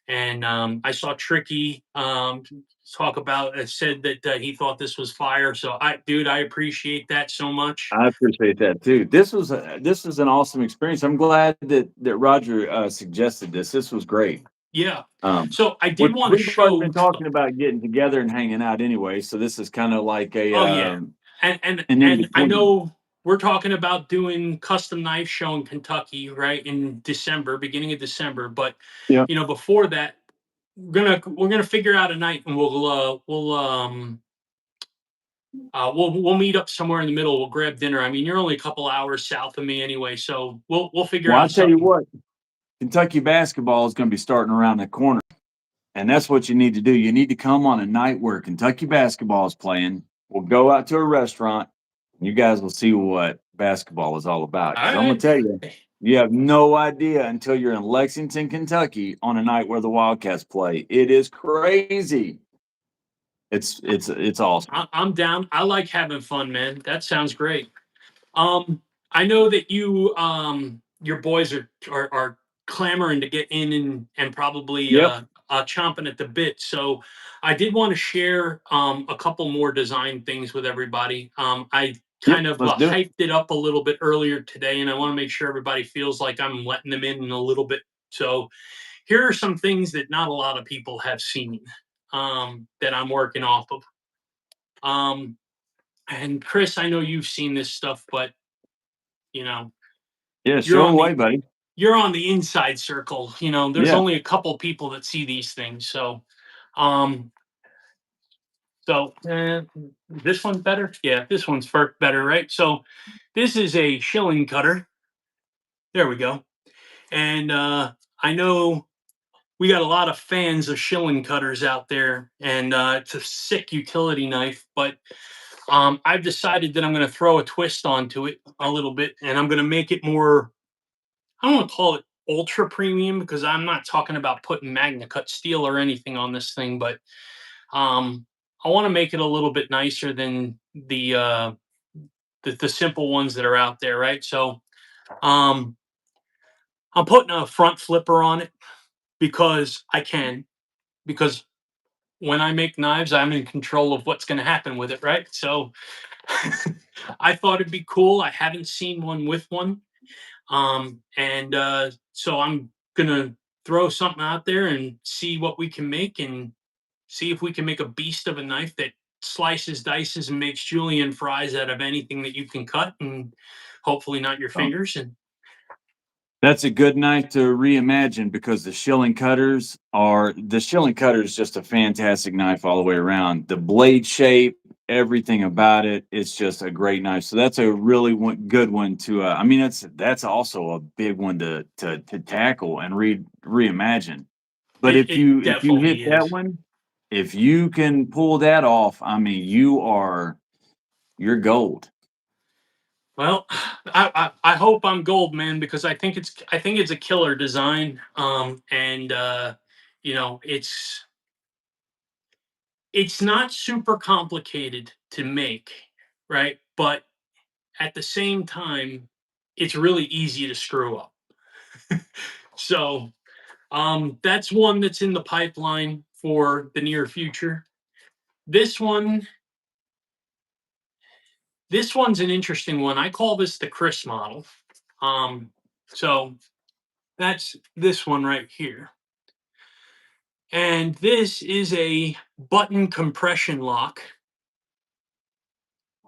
and I saw Tricky talk about said that he thought this was fire. So I appreciate that so much. I appreciate that too. This was an awesome experience. I'm glad that Roger suggested this. This was great. Yeah. Um, So I did want to we've already show. been talking about getting together and hanging out anyway, so this is kind of like Oh yeah, an in and I between. know we're talking about doing custom knife show in Kentucky, right, in December, beginning of December. But Yeah. you know, before that, we're gonna figure out a night, and we'll meet up somewhere in the middle. We'll grab dinner. I mean, you're only a couple hours south of me anyway, so we'll figure Well, I'll out tell you something. what, Kentucky basketball is going to be starting around the corner. And that's what you need to do. You need to come on a night where Kentucky basketball is playing. We'll go out to a restaurant. And you guys will see what basketball is all about. All Because I'm going right. to tell you, you have no idea until you're in Lexington, Kentucky on a night where the Wildcats play. It is crazy. It's awesome. I'm down. I like having fun, man. That sounds great. Um, I know that your boys are clamoring to get in and probably Yep. chomping at the bit. So I did want to share a couple more design things with everybody. I Yep. kind of Let's do it. hyped it up a little bit earlier today, and I want to make sure everybody feels like I'm letting them in a little bit. So here are some things that not a lot of people have seen. that I'm working off of. And Chris, I know you've seen this stuff, but you know, Yeah, you're show on away, the buddy. you're on the inside circle. There's Yeah. only a couple people that see these things. Um, so this one's better. Yeah, this one's better, right? So this is a shilling cutter. There we go. And I know we got a lot of fans of shilling cutters out there, and it's a sick utility knife. But I've decided that I'm going to throw a twist onto it a little bit, and I'm going to make it more. I don't want to call it ultra premium because I'm not talking about putting Magna Cut steel or anything on this thing, but um, I want to make it a little bit nicer than the simple ones that are out there, right? So um, I'm putting a front flipper on it because I can, because when I make knives, I'm in control of what's going to happen with it, right? So I thought it'd be cool. I haven't seen one with one. And so I'm going to throw something out there and see what we can make and see if we can make a beast of a knife that slices, dices, and makes julienne fries out of anything that you can cut, and hopefully not your Oh, fingers. And that's a good knife to reimagine because the shilling cutter is just a fantastic knife all the way around. The blade shape, everything about it, it's just a great knife. So that's a really good one to. I mean, that's also a big one to tackle and reimagine. But it, if it you hit definitely that is. one, if you can pull that off, I mean, you're gold. Well, I hope I'm gold, man, because I think it's a killer design. And you know, it's not super complicated to make, right? But at the same time, it's really easy to screw up. So that's one that's in the pipeline for the near future. This one, this one's an interesting one. I call this the Chris model. So that's this one right here. And this is a button compression lock.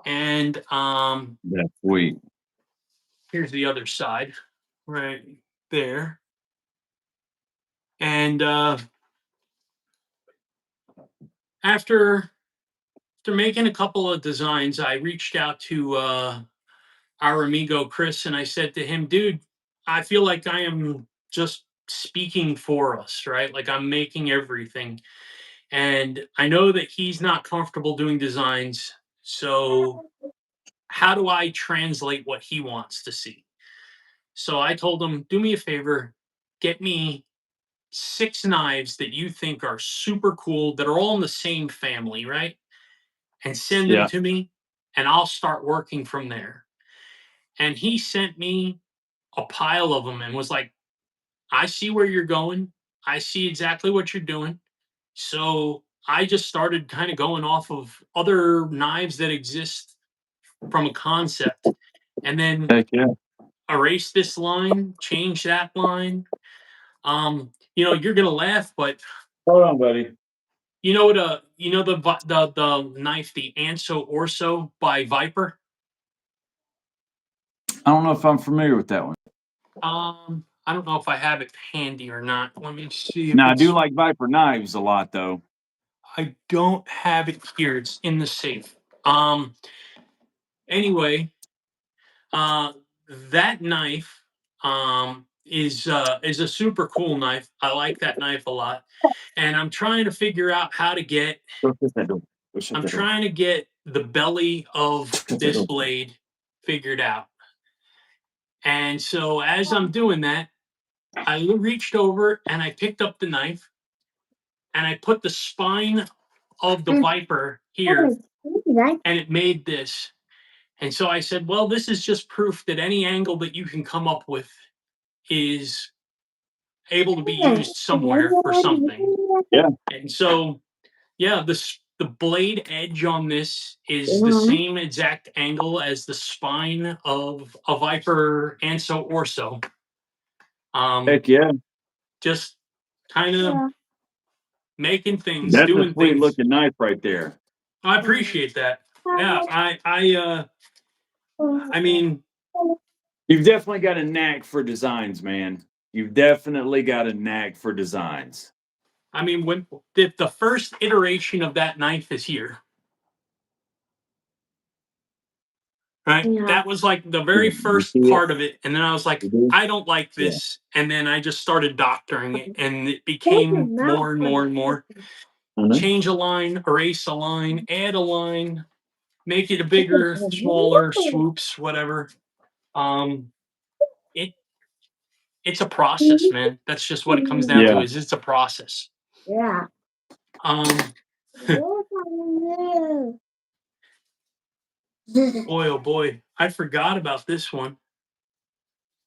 And That's sweet. here's the other side right there. And after making a couple of designs, I reached out to our amigo Chris, and I said to him, "Dude, I feel like I am just speaking for us, right? Like I'm making everything, and I know that he's not comfortable doing designs. So how do I translate what he wants to see?" So I told him, "Do me a favor, get me 6 knives that you think are super cool, that are all in the same family, right? And send them Yeah. to me, and I'll start working from there." And he sent me a pile of them and was like, "I see where you're going. I see exactly what you're doing." So I just started kind of going off of other knives that exist from a concept, and then Heck yeah. erase this line, change that line. You're gonna laugh, but Hold on, buddy. the knife, the Anso Orso by Viper. I don't know if I'm familiar with that one. I don't know if I have it handy or not. Let me see if Now, I do it's. like Viper knives a lot, though. I don't have it here. It's in the safe. Um. Anyway, uh, that knife is a super cool knife. I like that knife a lot, and I'm trying to figure out how to get. Go shut that door. Go shut I'm that door. trying to get the belly of Shut that this door. blade figured out. And so as I'm doing that, I reached over and I picked up the knife and I put the spine of the Viper here, and it made this. And so I said, well, this is just proof that any angle that you can come up with is able to be used somewhere for something. Yeah. And so, yeah, the blade edge on this is the same exact angle as the spine of a Viper Anso Orso. Heck yeah. Just kind of making things, That's a doing sweet things. looking knife right there. I appreciate that. Yeah, I mean, You've definitely got a knack for designs, man. You've definitely got a knack for designs. when the first iteration of that knife is here, right? Yeah. That was like the Yeah, very you first see it? part of it, and then I was like, You do? I don't like Yeah. this, and then I just started doctoring it, and it became more and more and more. Mhm. Change a line, erase a line, add a line, make it a bigger, smaller, swoops, whatever. It it's a process, man. That's just what it comes down to. Yeah. Is it's a process. Yeah. Um, boy, oh boy, I forgot about this one.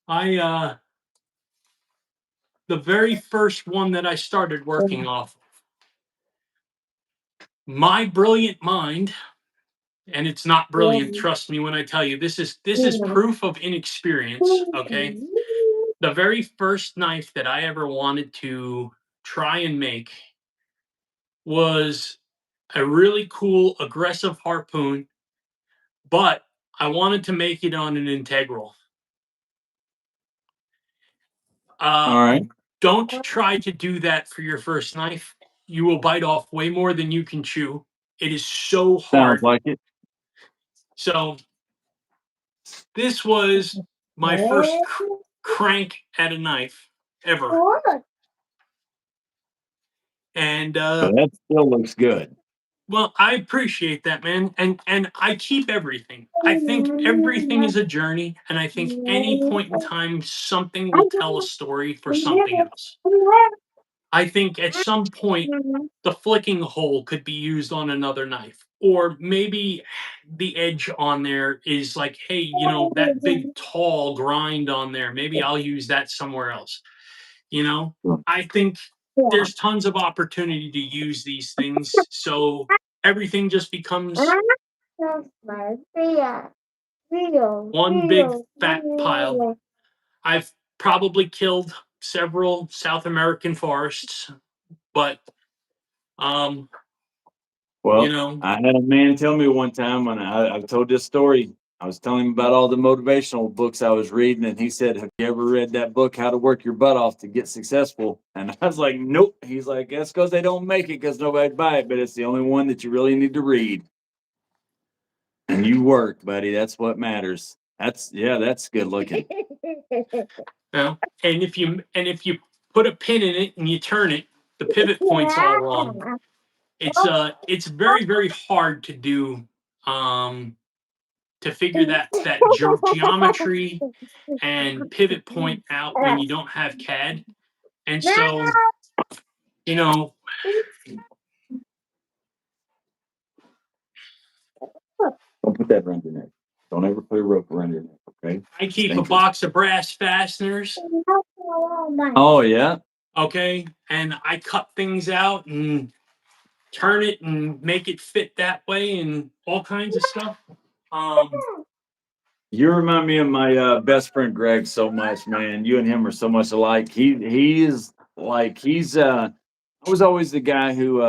I the very first one that I started working off, my brilliant mind, and it's not brilliant, trust me when I tell you, this is proof of inexperience, okay? The very first knife that I ever wanted to try and make was a really cool aggressive harpoon, but I wanted to make it on an integral. All Uh, right. don't try to do that for your first knife. You will bite off way more than you can chew. It is so Sounds hard. like it. So this was my first crank at a knife ever, and But that still looks good. well, I appreciate that, man, and I keep everything. I think everything is a journey, and I think any point in time, something will tell a story for something else. I think at some point, the flicking hole could be used on another knife, or maybe the edge on there is like, hey, that big tall grind on there. Maybe I'll use that somewhere else. I think there's tons of opportunity to use these things, so everything just becomes one big fat pile. I've probably killed several South American forests, but um, you Well, know, I had a man tell me one time when I've told this story. I was telling him about all the motivational books I was reading, and he said, "Have you ever read that book, How to Work Your Butt Off to Get Successful?" And I was like, "Nope." He's like, "That's because they don't make it because nobody buy it, but it's the only one that you really need to read." And you work, buddy. That's what matters. That's good looking. and if you put a pin in it and you turn it, the pivot point's all wrong. It's very very hard to do, um, to figure that geometry and pivot point out when you don't have CAD. And so, you know, Don't put that around your neck. Don't ever put a rope around your neck, okay? I keep a Dangerous. box of brass fasteners, Oh yeah. okay, and I cut things out and turn it and make it fit that way and all kinds of stuff. Um, You remind me of my best friend Greg so much, man. You and him are so much alike. He is like I was always the guy who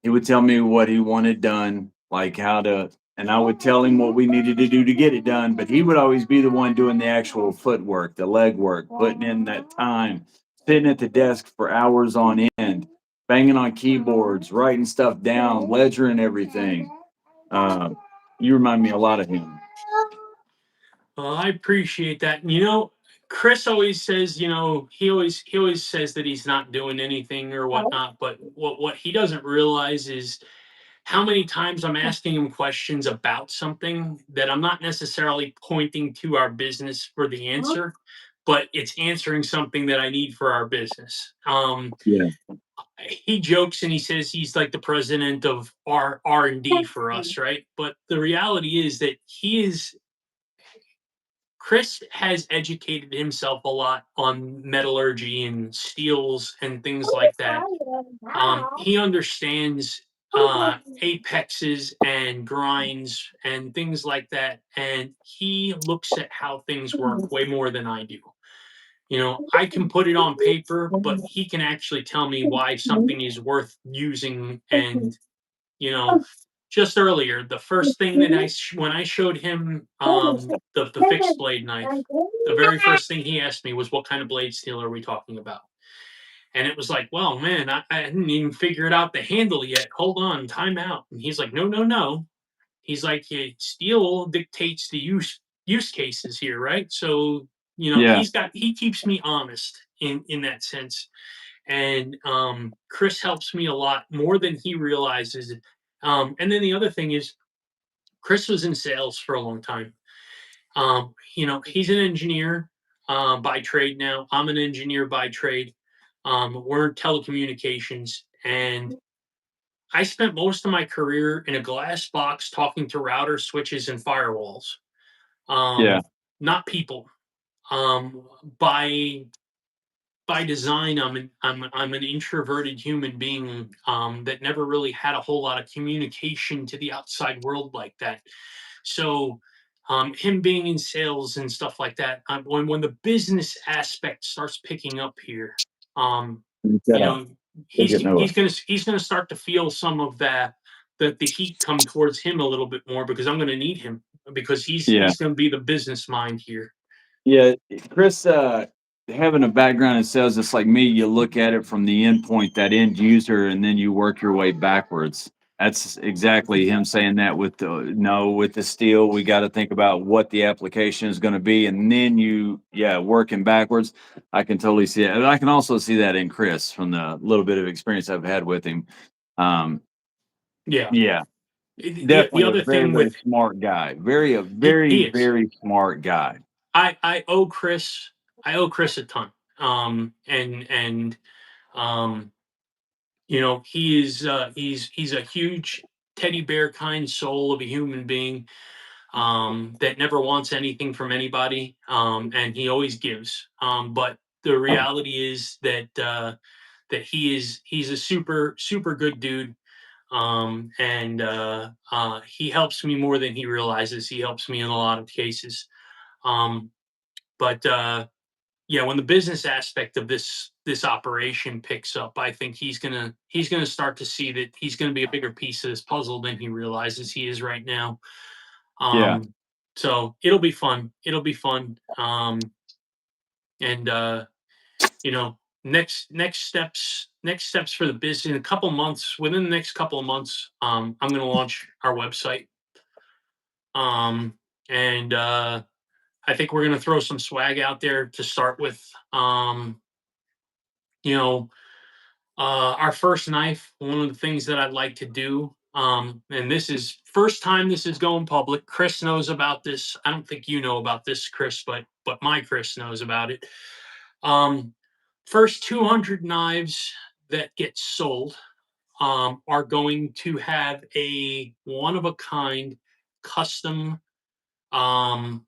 he would tell me what he wanted done, like how to, and I would tell him what we needed to do to get it done, but he would always be the one doing the actual footwork, the leg work, putting in that time, sitting at the desk for hours on end, banging on keyboards, writing stuff down, ledgering everything. Um, you remind me a lot of him. I appreciate that. Chris always says, he always says that he's not doing anything or whatnot. But what he doesn't realize is how many times I'm asking him questions about something that I'm not necessarily pointing to our business for the answer, but it's answering something that I need for our business. Yeah. He jokes and he says he's like the president of R&D for us, right? But the reality is that Chris has educated himself a lot on metallurgy and steels and things like that. He understands apexes and grinds and things like that, and he looks at how things work way more than I do. I can put it on paper, but he can actually tell me why something is worth using. And you know, just earlier, the first thing that when I showed him the fixed blade knife, the very first thing he asked me was, "What kind of blade steel are we talking about?" And it was like, "Well, man, I hadn't even figured out the handle yet. Hold on, time out." And he's like, "No, no, no." He's like, "Yeah, steel dictates the use cases here, right?" So Yeah. he keeps me honest in that sense. And Chris helps me a lot more than he realizes. And then the other thing is, Chris was in sales for a long time. He's an engineer by trade now. I'm an engineer by trade. We're in telecommunications, and I spent most of my career in a glass box talking to routers, switches, and firewalls. Yeah. Not people. Um, by by design, I'm an introverted human being that never really had a whole lot of communication to the outside world like that. So, him being in sales and stuff like that, when the business aspect starts picking up here, um, Shut you up. know, Go get Noah. he's gonna start to feel some of that the heat come towards him a little bit more, because I'm gonna need him, because Yeah. he's gonna be the business mind here. Yeah. Chris, having a background in sales, just like me, you look at it from the end point, that end user, and then you work your way backwards. That's exactly him saying that with the no, with the steel, we got to think about what the application is going to be, and then working backwards. I can totally see it. And I can also see that in Chris from the little bit of experience I've had with him. Um, Yeah. yeah, The definitely a other very, thing very with smart guy. A very, he is. very smart guy. I owe Chris a ton. And um, he's a huge teddy bear kind soul of a human being that never wants anything from anybody, and he always gives. But the reality is that he's a super good dude. And he helps me more than he realizes. He helps me in a lot of cases. Um, but yeah, when the business aspect of this operation picks up, I think he's gonna start to see that he's gonna be a bigger piece of this puzzle than he realizes he is right now. Yeah, Um, so it'll be fun. It'll be fun. And next steps for the business in a couple months. Within the next couple of months, I'm gonna launch our website. Um, and I think we're gonna throw some swag out there to start with. You know, our first knife, one of the things that I'd like to do, and this is first time this is going public. Chris knows about this. I don't think you know about this, Chris, but my Chris knows about it. Um, First 200 knives that get sold are going to have a one of a kind custom um,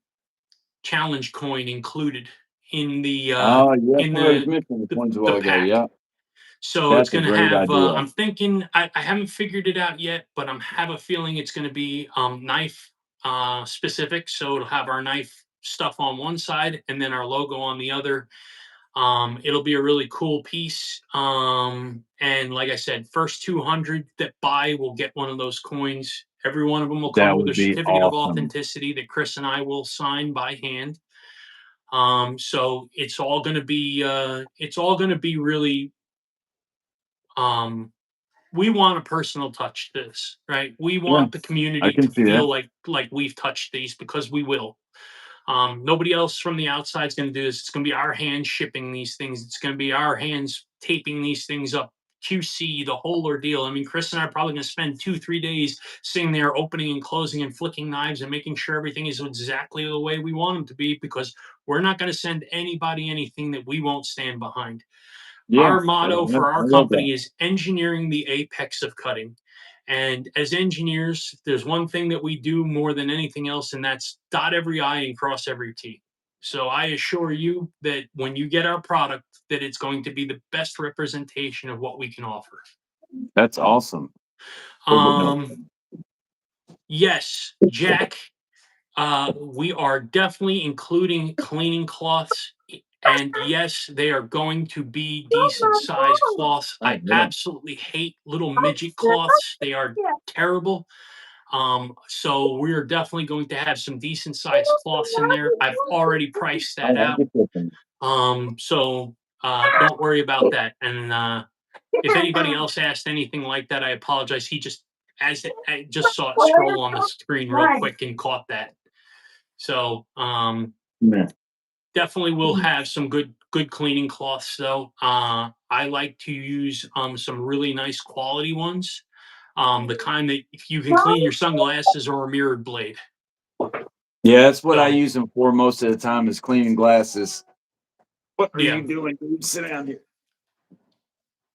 challenge coin included in the oh, yeah, that's what I was mentioning this ones a the while ago. pack. Yeah, So it's that's a going to great have. idea. I'm thinking. I haven't figured it out yet, but have a feeling it's going to be knife specific. So it'll have our knife stuff on one side and then our logo on the other. It'll be a really cool piece. And like I said, first 200 that buy will get one of those coins. Every one of them will come That with a would be certificate of awesome. authenticity that Chris and I will sign by hand. So it's all going to be really um, we want a personal touch to this, right? We Yeah, want the I community to can see that. feel like we've touched these, because we will. Nobody else from the outside is going to do this. It's going to be our hands shipping these things. It's going to be our hands taping these things up. QC, the whole ordeal. I mean, Chris and I are probably going to spend 2-3 days sitting there opening and closing and flicking knives and making sure everything is exactly the way we want them to be, because we're not going to send anybody anything that we won't stand behind. Yeah, Our motto for I our love that. company is engineering the apex of cutting. And as engineers, there's one thing that we do more than anything else, and that's dot every I and cross every T. So I assure you that when you get our product, that it's going to be the best representation of what we can offer. That's awesome. Go get Noah. Um, yes, Jack, we are definitely including cleaning cloths And yes, they are going to be decent sized cloths. I absolutely hate little midget cloths. They are terrible. So we're definitely going to have some decent sized cloths in there. I've already priced that out. So don't worry about that. And if anybody else asked anything like that, I apologize. He just I just saw it scroll on the screen real quick and caught that. So definitely will have some good cleaning cloths though. I like to use some really nice quality ones. The kind that if you can clean your sunglasses or a mirrored blade. Yeah, that's what I So, use them for most of the time is cleaning glasses. What are yeah. you doing, dude? Sit down here.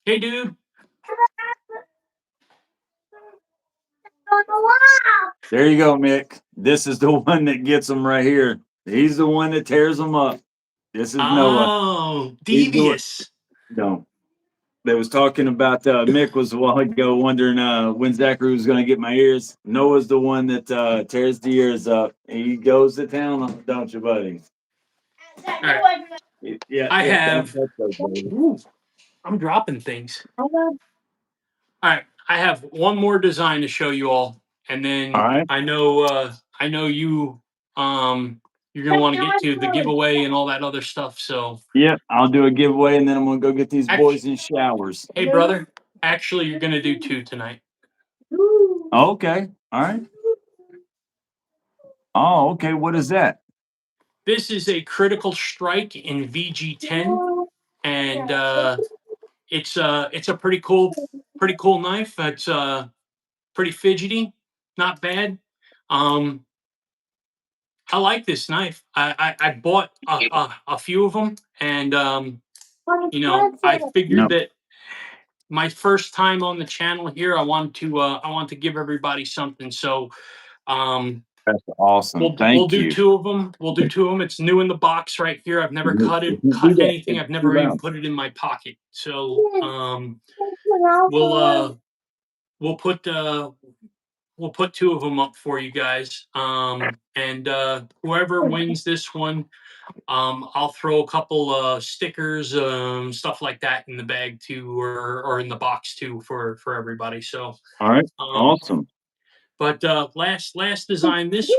Hey, dude. There you go, Mick. This is the one that gets them right here. He's the one that tears them up. This is Noah. Oh, He's the one. devious. No. They was talking about Mick was a while ago wondering when Zachary was going to get my ears. Noah's the one that tears the ears up. He goes to town on it, don't you, buddy? Right. Yeah, I yeah, have. don't touch those, baby. Ooh, I'm dropping things. All right, I have one more design to show you all, and then All right. I know you you're gonna want to get to the giveaway and all that other stuff. So, Yeah, I'll do a giveaway and then I'm gonna go get these boys in showers. hey, brother, actually, you're gonna do two tonight. Okay. All right. Oh, okay. What is that? This is a critical strike in VG10, and it's a pretty cool knife. It's pretty fidgety, not bad. Um, I like this knife. I bought a few of them, and I figured No, that my first time on the channel here, I want to give everybody something. So that's awesome. we'll Thank do you. two of them. We'll do two of them. It's new in the box right here. I've never If you cut do that, anything. it's I've too never even loud. put it in my pocket. So we'll we'll put we'll put two of them up for you guys. And whoever wins this one, I'll throw a couple stickers, stuff like that in the bag too, or in the box too for everybody. So, All right. um, Awesome. but last design. This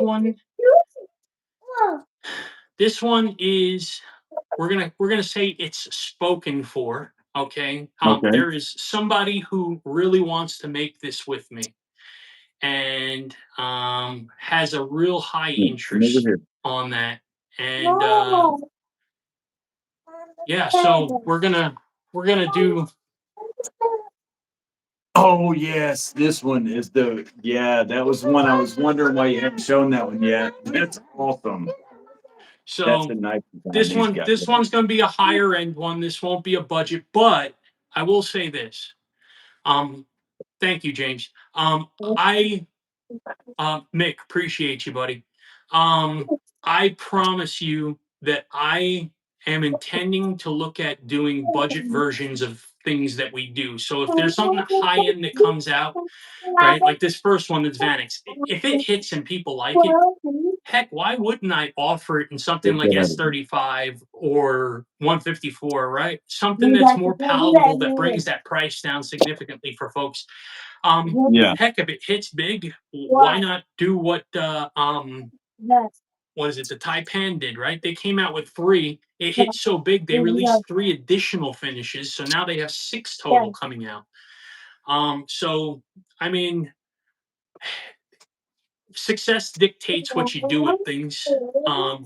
one is we're gonna say it's spoken for. Okay. Okay. There is somebody who really wants to make this with me, and has a real high Come over interest here. on that. And yeah, so we're gonna do. Oh yes, this one is that was one I was wondering why you haven't shown that one yet. That's awesome. That's So a nice design he's got this there. one's gonna be a higher end one. This won't be a budget, but I will say this. Um, thank you, James. I Mick, appreciate you, buddy. I promise you that I am intending to look at doing budget versions of things that we do. So if there's something high end that comes out, right? Like this first one that's Vanix. If it hits and people like it, heck, why wouldn't I offer it in something like S35 or 154, right? Something that's more palatable that brings that price down significantly for folks. Yeah. Heck, if it hits big, why not do what is it? The Taipan did, right? They came out with three. It hit so big, they released three additional finishes. So now they have six total coming out. So I mean, success dictates what you do with things.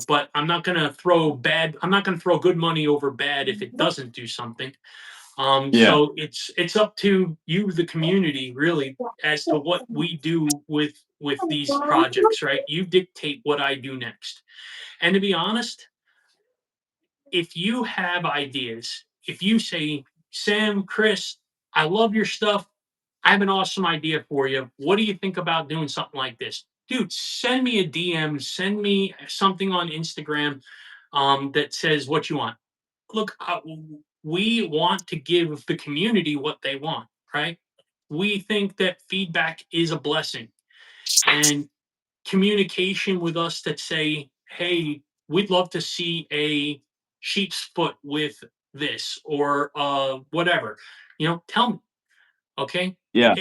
But I'm not gonna throw good money over bad if it doesn't do something. Yeah. So it's up to you, the community, really, as to what we do with these projects, right? You dictate what I do next. And to be honest, if you have ideas, if you say, Sam, Chris, I love your stuff. I have an awesome idea for you. What do you think about doing something like this? Dude, send me a DM, send me something on Instagram that says what you want. Look, we want to give the community what they want, right? We think that feedback is a blessing, and communication with us that say, hey, we'd love to see a sheep's foot with this or whatever. Tell me. Okay. Yeah.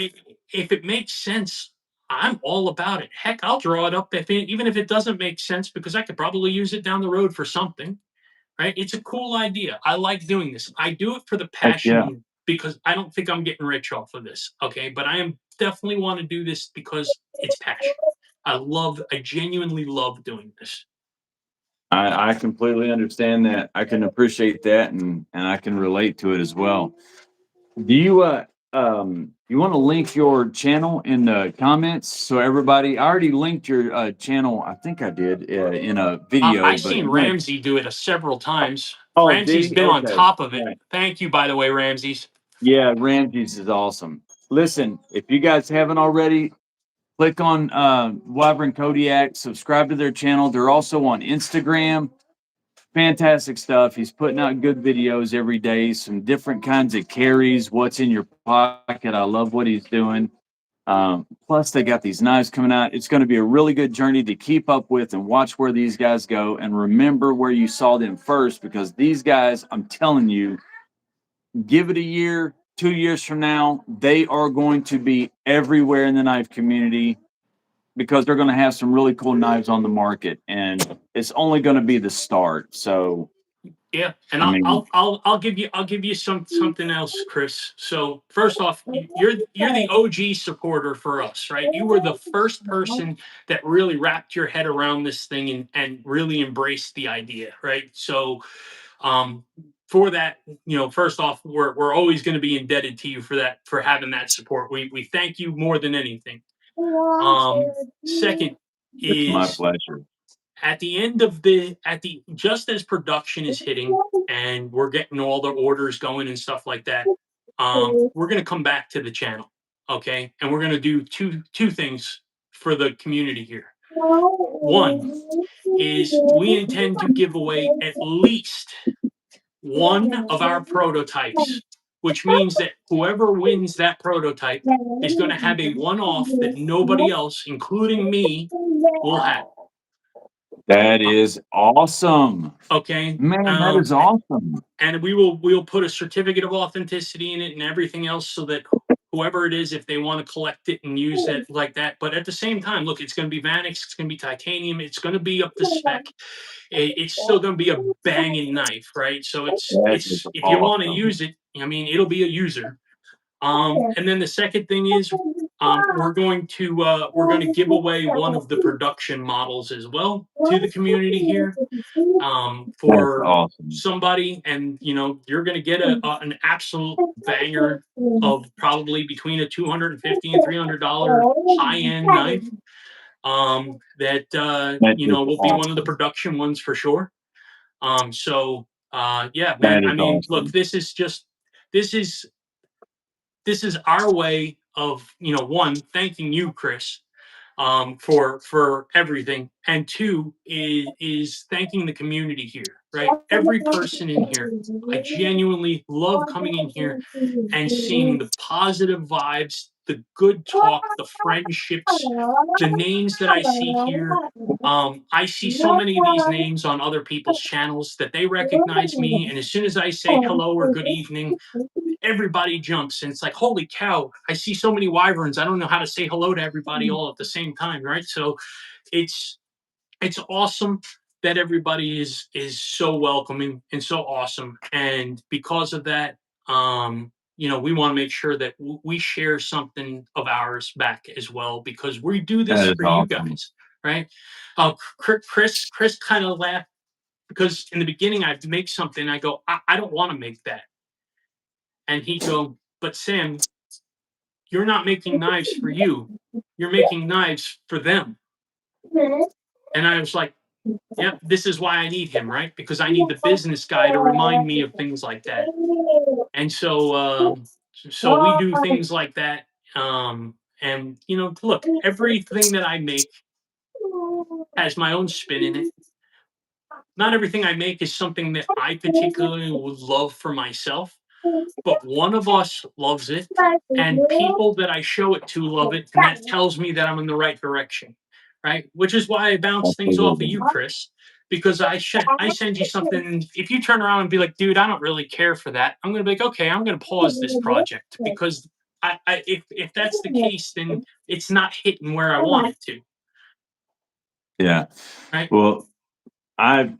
If it makes sense, I'm all about it. Heck, I'll draw it up even if it doesn't make sense, because I could probably use it down the road for something. Right? It's a cool idea. I like doing this. I do it for the Heck yeah. passion, because I don't think I'm getting rich off of this. Okay. But I am definitely want to do this because it's passion. I genuinely love doing this. I completely understand that. I can appreciate that, and I can relate to it as well. Do you want to link your channel in the comments so everybody? I already linked your channel. I think I did in a video, I but seen you want to? Ramsey do it several times. Oh, did Ramsey's he? been on Okay. top of it. Right. Thank you, by the way, Ramsey's. Yeah, Ramses is awesome. Listen, if you guys haven't already, click on Wyvern Kodiak, subscribe to their channel. They're also on Instagram. Fantastic stuff. He's putting out good videos every day, some different kinds of carries, what's in your pocket. I love what he's doing. Plus, they got these knives coming out. It's going to be a really good journey to keep up with and watch where these guys go. And remember where you saw them first, because these guys, I'm telling you, give it a year, 2 years from now, they are going to be everywhere in the knife community, because they're going to have some really cool knives on the market, and it's only going to be the start. So, Yeah, and I mean, I'll give you something else, Chris. So first off, you're the OG supporter for us, right? You were the first person that really wrapped your head around this thing and really embraced the idea, right? So um for that, first off, we're always going to be indebted to you for that, for having that support. We thank you more than anything. Second it's my is, pleasure. at the end of just as production is hitting and we're getting all the orders going and stuff like that, we're going to come back to the channel. Okay. And we're going to do two things for the community here. One is, we intend to give away at least one of our prototypes, which means that whoever wins that prototype is going to have a one-off that nobody else, including me, will have. That is awesome. Okay. Man, that is awesome. And we'll put a certificate of authenticity in it and everything else, so that whoever it is, if they want to collect it and use it like that. But at the same time, look, it's going to be Vanix, it's going to be titanium, it's going to be up to spec. It's still going to be a banging knife, right? So That is if you want to awesome. use it, I mean, it'll be a user. And then the second thing is, we're going to give away one of the production models as well to the community here, That's for awesome. somebody, and you're going to get an absolute banger of probably between a $250 and $300 high-end knife, that That is will be one of the awesome. production ones for sure. Yeah, man, That I is mean, look, awesome. this is this is our way of, one, thanking you, Chris, for everything, and two is thanking the community here, right? Every person in here, I genuinely love coming in here and seeing the positive vibes, the good talk, the friendships, the names that I see here. I see so many of these names on other people's channels that they recognize me, and as soon as I say hello or good evening, everybody jumps, and it's like, holy cow, I see so many wyverns, I don't know how to say hello to everybody all at the same time, right? So it's awesome that everybody is so welcoming and so awesome, and because of that, we want to make sure that we share something of ours back as well, because we do this That is for you awesome. guys, right? Chris kind of laughed, because in the beginning I'd make something, I go, I don't want to make that, and he'd go, but Sam, you're not making knives for you, you're making knives for them. And I was like, yep, this is why I need him, right? Because I need the business guy to remind me of things like that. And so we do things like that. And look, everything that I make has my own spin in it. Not everything I make is something that I particularly would love for myself, but one of us loves it, and people that I show it to love it, and that tells me that I'm in the right direction, right? Which is why I bounce things off of Absolutely. you, Chris, because I send you something. If you turn around and be like, dude, I don't really care for that, I'm gonna be like, okay, I'm gonna pause this project because if that's the case, then it's not hitting where I want it to, Yeah. right? Well,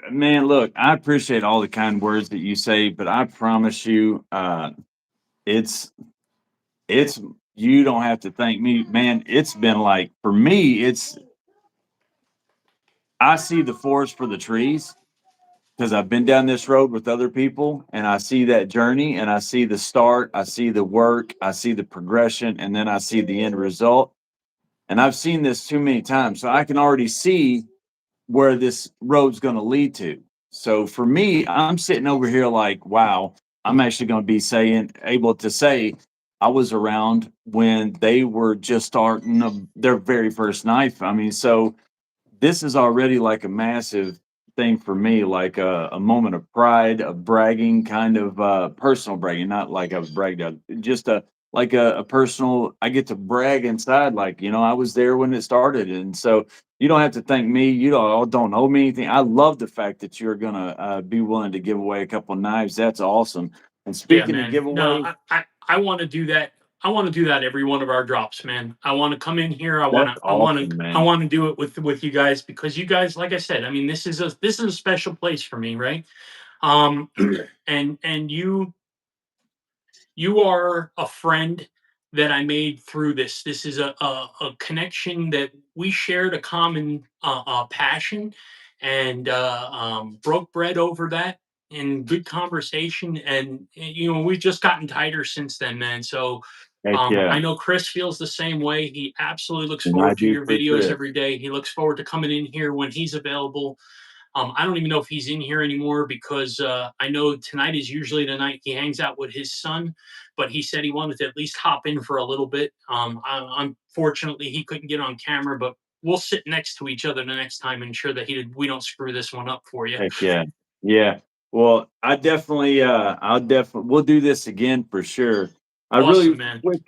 man, look, I appreciate all the kind words that you say, but I promise you, it's it's you don't have to thank me, man. It's been like for me, it's I see the forest for the trees because I've been down this road with other people and I see that journey and I see the start, I see the work, I see the progression, and then I see the end result. And I've seen this too many times. So I can already see where this road's going to lead to. So for me, I'm sitting over here like, wow, I'm actually going to be able to say, I was around when they were just starting their very first knife. I mean, so this is already like a massive thing for me, like a moment of pride, of bragging, kind of personal bragging, not like I was bragged out, just a personal. I get to brag inside, like I was there when it started, and so you don't have to thank me. You don't owe me anything. I love the fact that you're gonna be willing to give away a couple knives. That's awesome. And Yeah, speaking of man. No, giveaway, I want to do that. I want to do that every one of our drops, man. I want to come in here. that's awesome, I man. want to do it with you guys because you guys, like I said, I mean, this is a special place for me, right? Um, and you are a friend that I made through this. This is a connection that we shared a common passion and broke bread over that in good conversation. And we've just gotten tighter since then, man. So Heck yeah, I know Chris feels the same way. He absolutely looks and I forward to do your for videos Chris. every day. He looks forward to coming in here when he's available. I don't even know if he's in here anymore because I know tonight is usually the night he hangs out with his son, but he said he wanted to at least hop in for a little bit. Unfortunately, he couldn't get on camera, but we'll sit next to each other the next time and ensure that we don't screw this one up for you. Heck yeah. Yeah. Well, I'll definitely we'll do this again for sure. I Awesome, really man. quick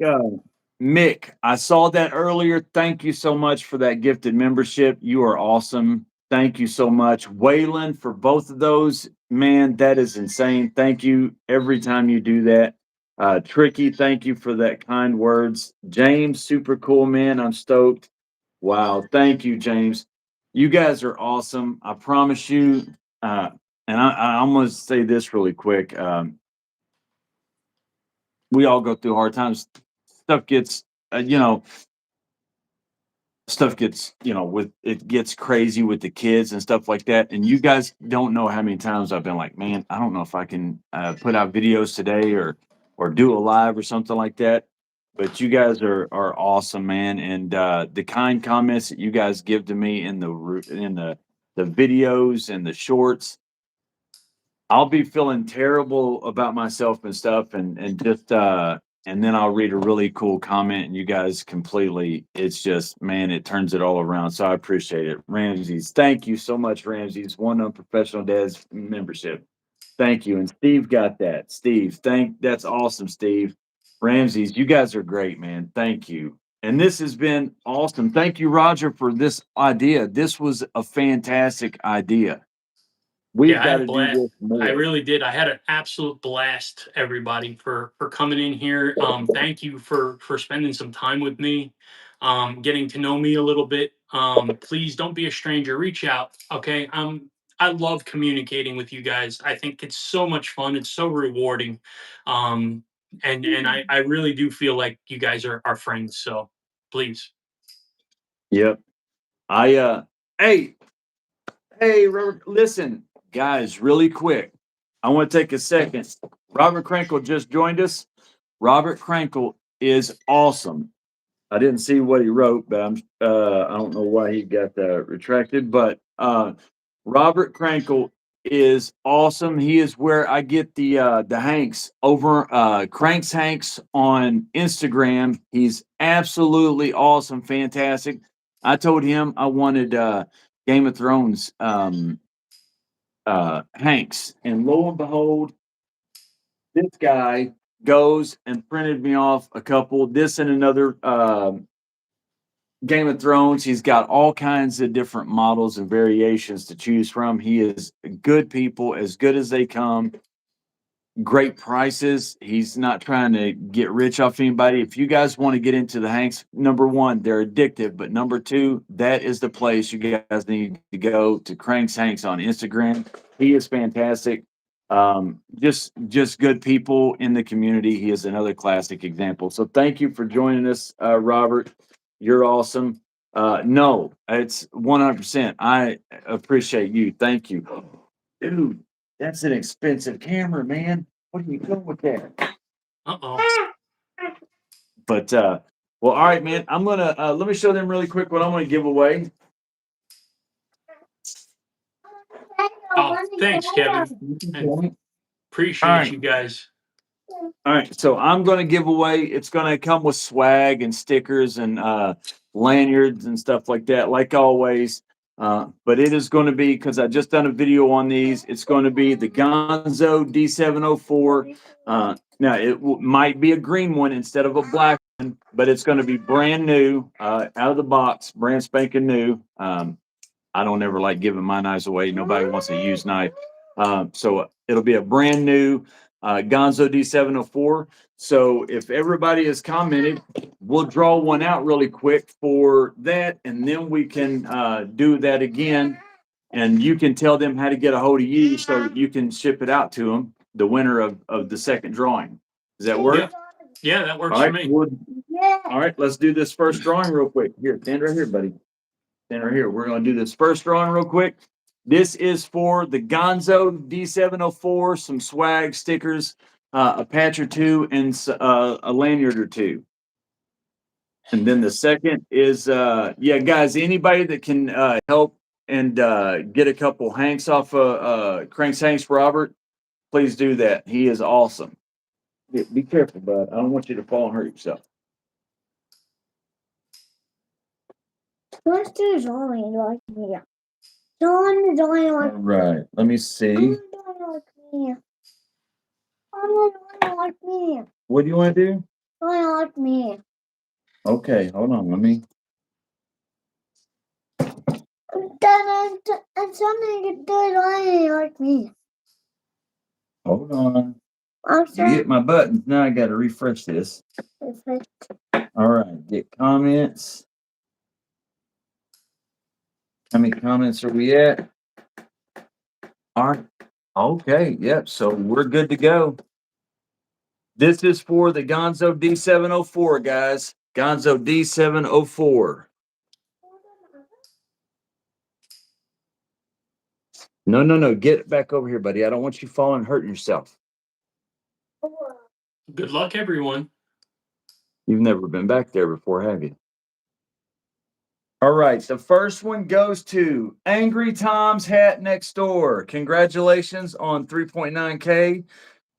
Mick, I saw that earlier. Thank you so much for that gifted membership. You are awesome. Thank you so much. Waylon for both of those. Man, that is insane. Thank you every time you do that. Tricky, thank you for that kind words. James, super cool, man. I'm stoked. Wow. Thank you, James. You guys are awesome. I promise you. Uh, and I'm going to say this really quick. We all go through hard times. Stuff gets, uh, you know, stuff gets, with it gets crazy with the kids and stuff like that. And you guys don't know how many times I've been like, man, I don't know if I can put out videos today or do a live or something like that. But you guys are awesome, man. And the kind comments that you guys give to me in the videos and the shorts, I'll be feeling terrible about myself and stuff and just and then I'll read a really cool comment and you guys completely it's just man, it turns it all around. So I appreciate it. Ramses, thank you so much, Ramses. One unprofessional dad's membership. Thank you. And Steve got that. Steve, that's awesome, Steve. Ramses, you guys are great, man. Thank you. And this has been awesome. Thank you, Roger, for this idea. This was a fantastic idea. We've Yeah, I got had a to do blast. this I more. really did. I had an absolute blast, everybody, for coming in here. Thank you for spending some time with me, getting to know me a little bit. Please don't be a stranger. Reach out. Okay. I love communicating with you guys. I think it's so much fun. It's so rewarding. And I really do feel like you guys are friends. So please. Yep. I hey, hey Robert, listen, guys, really quick. I want to take a second. Robert Krankle just joined us. Robert Krankle is awesome. I didn't see what he wrote, but I don't know why he got retracted, but Robert Krankle is awesome. He is where I get the Hanks over Cranks Hanks on Instagram. He's absolutely awesome, fantastic. I told him I wanted Game of Thrones Hanks, and lo and behold, this guy goes and printed me off a couple. This and another Game of Thrones. He's got all kinds of different models and variations to choose from. He is good people, as good as they come. Great prices. He's not trying to get rich off anybody. If you guys want to get into the Hanks, number one, they're addictive, but number two, that is the place you guys need to go to. Cranks Hanks on Instagram. He is fantastic. Just good people in the community. He is another classic example. So thank you for joining us, Robert. You're awesome. No, it's 100%. I appreciate you. Thank you. Dude, that's an expensive camera, man. What are you doing with that? Uh-oh. But well, all right, man. I'm gonna let me show them really quick what I'm gonna give away. Oh, thanks, Kevin. All Appreciate right. you guys. All right, so I'm gonna give away. It's gonna come with swag and stickers and lanyards and stuff like that, like always. But it is going to be, because I just done a video on these. It's going to be the Gonzo D704. Now might be a green one instead of a black one, but it's going to be brand new, out of the box, brand spanking new. I don't ever like giving my knives away. Nobody wants a used knife. So it'll be a brand new Gonzo D704. So if everybody has commented, we'll draw one out really quick for that, and then we can do that again. And you can tell them how to get a hold of you so that you can ship it out to them, the winner of the second drawing. Does that work? Yeah, that works All for right. me. All right, let's do this first drawing real quick. Here, stand right here, buddy. Stand right here. We're going to do this first drawing real quick. This is for the Gonzo D704, some swag stickers, a patch or two, and a lanyard or two. And then the second is, yeah, guys, anybody that can help and get a couple Hanks off Cranks Hanks Robert, please do that. He is awesome. Be careful, bud. I don't want you to fall and hurt yourself. Let's do drawing like me. Drawing like Right. Let me see. drawing like me. Drawing like me. What do you want to do? Drawing like me. Okay, hold on. Let me. And something to do drawing like me. Hold on. I'm You sorry. get my buttons. Now I got to refresh this. All right. Get comments. How many comments are we at? All right. Okay. Yep. So we're good to go. This is for the Gonzo D704, guys. Gonzo D704. No. Get back over here, buddy. I don't want you falling and hurting yourself. Good luck, everyone. You've never been back there before, have you? All right. The first one goes to Angry Tom's Hat Next Door. Congratulations on 3.9K.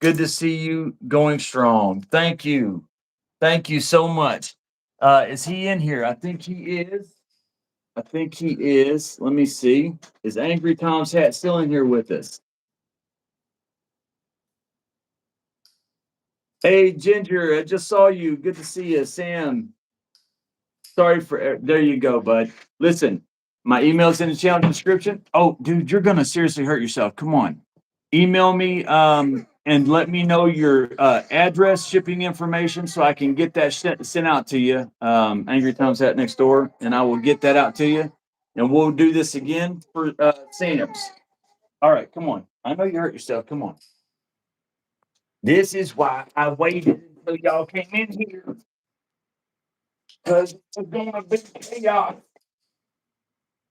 Good to see you going strong. Thank you. Thank you so much. Is he in here? I think he is. Let me see. Is Angry Tom's Hat still in here with us? Hey, Ginger, I just saw you. Good to see you. Sam. Sorry for, there you go, bud. Listen, my email's in the channel description. Oh, dude, you're going to seriously hurt yourself. Come on. Email me and let me know your address, shipping information, so I can get that sent out to you. Angry Tom's Hat Next Door, and I will get that out to you. And we'll do this again for Sam's. All right, come on. I know you hurt yourself. Come on. This is why I waited until y'all came in here. Because it's gonna be chaos.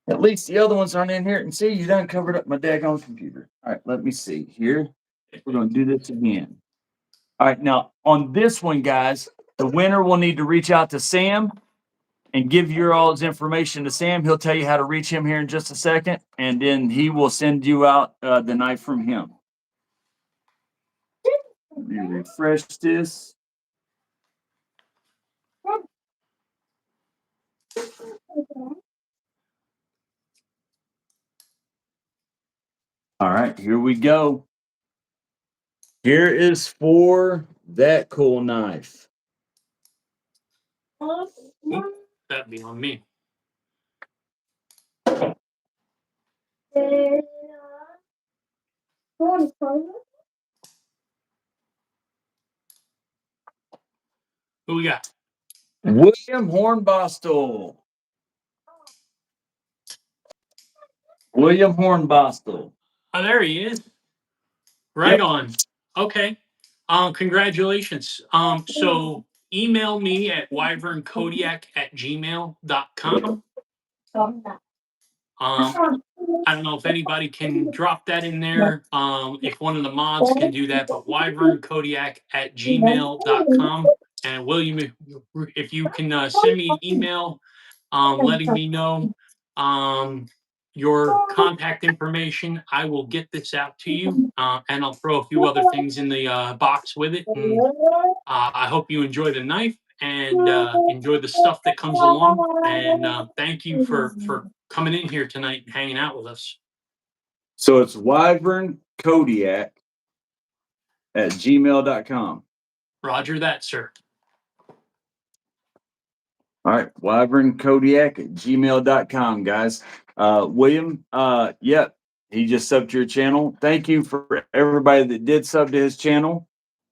At least the other ones aren't in here. And see, you done covered up my daggone computer. All right, let me see here. We're gonna do this again. All right, now on this one, guys, the winner will need to reach out to Sam and give your all's information to Sam. He'll tell you how to reach him here in just a second, and then he will send you out the knife from him. Let me refresh this. All right, here we go. Here is for that cool knife. That'd be on me. Who we got? William Hornbostel. William Hornbostel. Oh, there he is. Right Yep. on. Okay. Congratulations. So email me at wyvernkodiak@gmail.com. I don't know if anybody can drop that in there. If one of the mods can do that, but wyvernkodiak@gmail.com. And William, if you can send me an email letting me know um, your contact information, I will get this out to you. And I'll throw a few other things in the box with it. And I hope you enjoy the knife and enjoy the stuff that comes along. And thank you for coming in here tonight and hanging out with us. So it's Wyvern Kodiak at gmail.com. Roger that, sir. All right, Wyvern Kodiak at gmail.com, guys. William, yep, he just subbed to your channel. Thank you for everybody that did sub to his channel.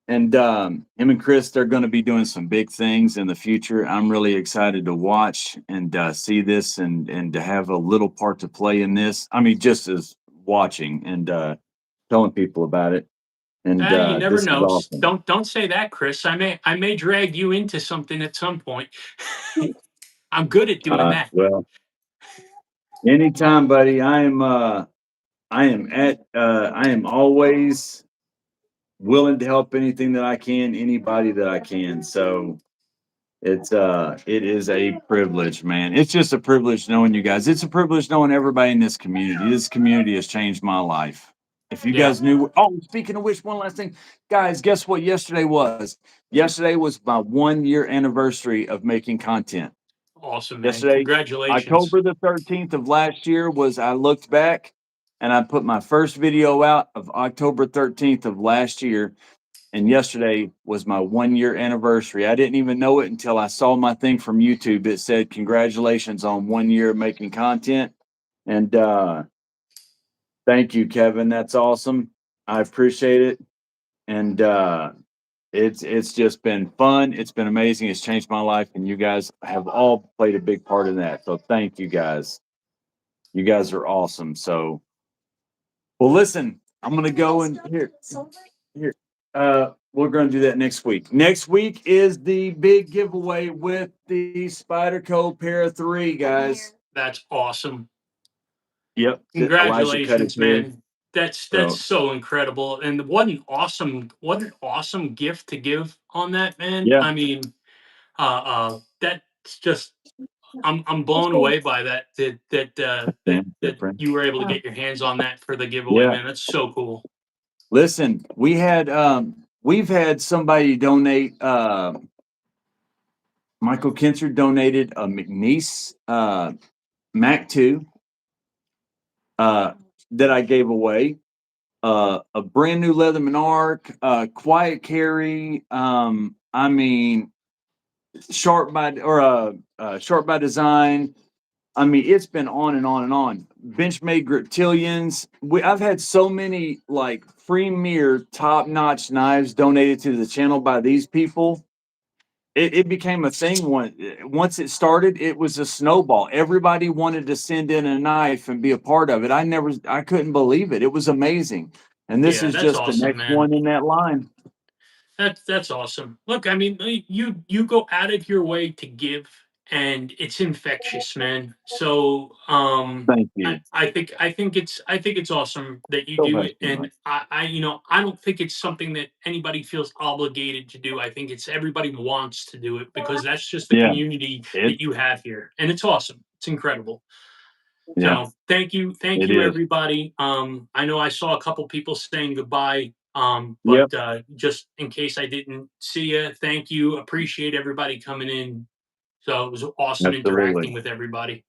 And him and Chris, they're going to be doing some big things in the future. I'm really excited to watch and see this and to have a little part to play in this. I mean, just as watching and telling people about it. And You never this is know. awesome. Don't say that, Chris. I may drag you into something at some point. I'm good at doing that. Well, anytime, buddy. I am always willing to help anything that I can, anybody that I can. So it is a privilege, man. It's just a privilege knowing you guys. It's a privilege knowing everybody in this community. This community has changed my life. If you Yeah. guys knew, oh, speaking of which, one last thing, guys, guess what yesterday was? Yesterday was my 1 year anniversary of making content. Awesome, man. Yesterday, Congratulations. October the 13th of last year was, I looked back and I put my first video out of October 13th of last year. And yesterday was my 1 year anniversary. I didn't even know it until I saw my thing from YouTube. It said, congratulations on 1 year making content. And thank you, Kevin. That's awesome. I appreciate it. And it's just been fun. It's been amazing. It's changed my life. And you guys have all played a big part in that. So thank you guys. You guys are awesome. So, well, listen, I'm going to go and here. We're going to do that next week. Next week is the big giveaway with the Spyderco Para 3, guys. That's awesome. Yep. Elijah cut his Congratulations, hair. man. That's So, so incredible. And what an awesome gift to give on that, man. yeah. I mean, that's just I'm blown away by that Different. you were able to get your hands on that for the giveaway, Yeah. man. That's so cool. Listen, we've had somebody donate, Michael Kinser donated a McNeese Mac 2 that I gave away. A brand new Leatherman Arc, quiet carry. I mean, sharp by design. I mean, it's been on and on and on. Benchmade Griptilians. I've had so many like premier top notch knives donated to the channel by these people. It became a thing once it started. It was a snowball. Everybody wanted to send in a knife and be a part of it. I couldn't believe it. It was amazing. And this Yeah, is that's just the awesome, next man. one in that line. That's awesome. Look, I mean, you go out of your way to give, and it's infectious, man. So Thank you. I think it's awesome that you So do much it, too much. and I don't think it's something that anybody feels obligated to do. I think it's everybody wants to do it because that's just the Yeah, community it that you have here, and it's awesome. It's incredible. yeah, So thank it you, is. everybody. I know I saw a couple people saying goodbye. Yep. But just in case I didn't see you, thank you. Appreciate everybody coming in. So it was awesome Absolutely. interacting with everybody.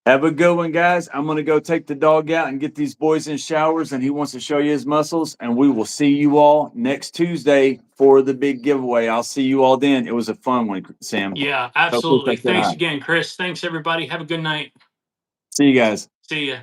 Have a good one, guys. I'm going to go take the dog out and get these boys in showers, and he wants to show you his muscles. And we will see you all next Tuesday for the big giveaway. I'll see you all then. It was a fun one, Sam. Yeah, absolutely. check that Thanks out. again, Chris. Thanks, everybody. Have a good night. See you guys. See ya.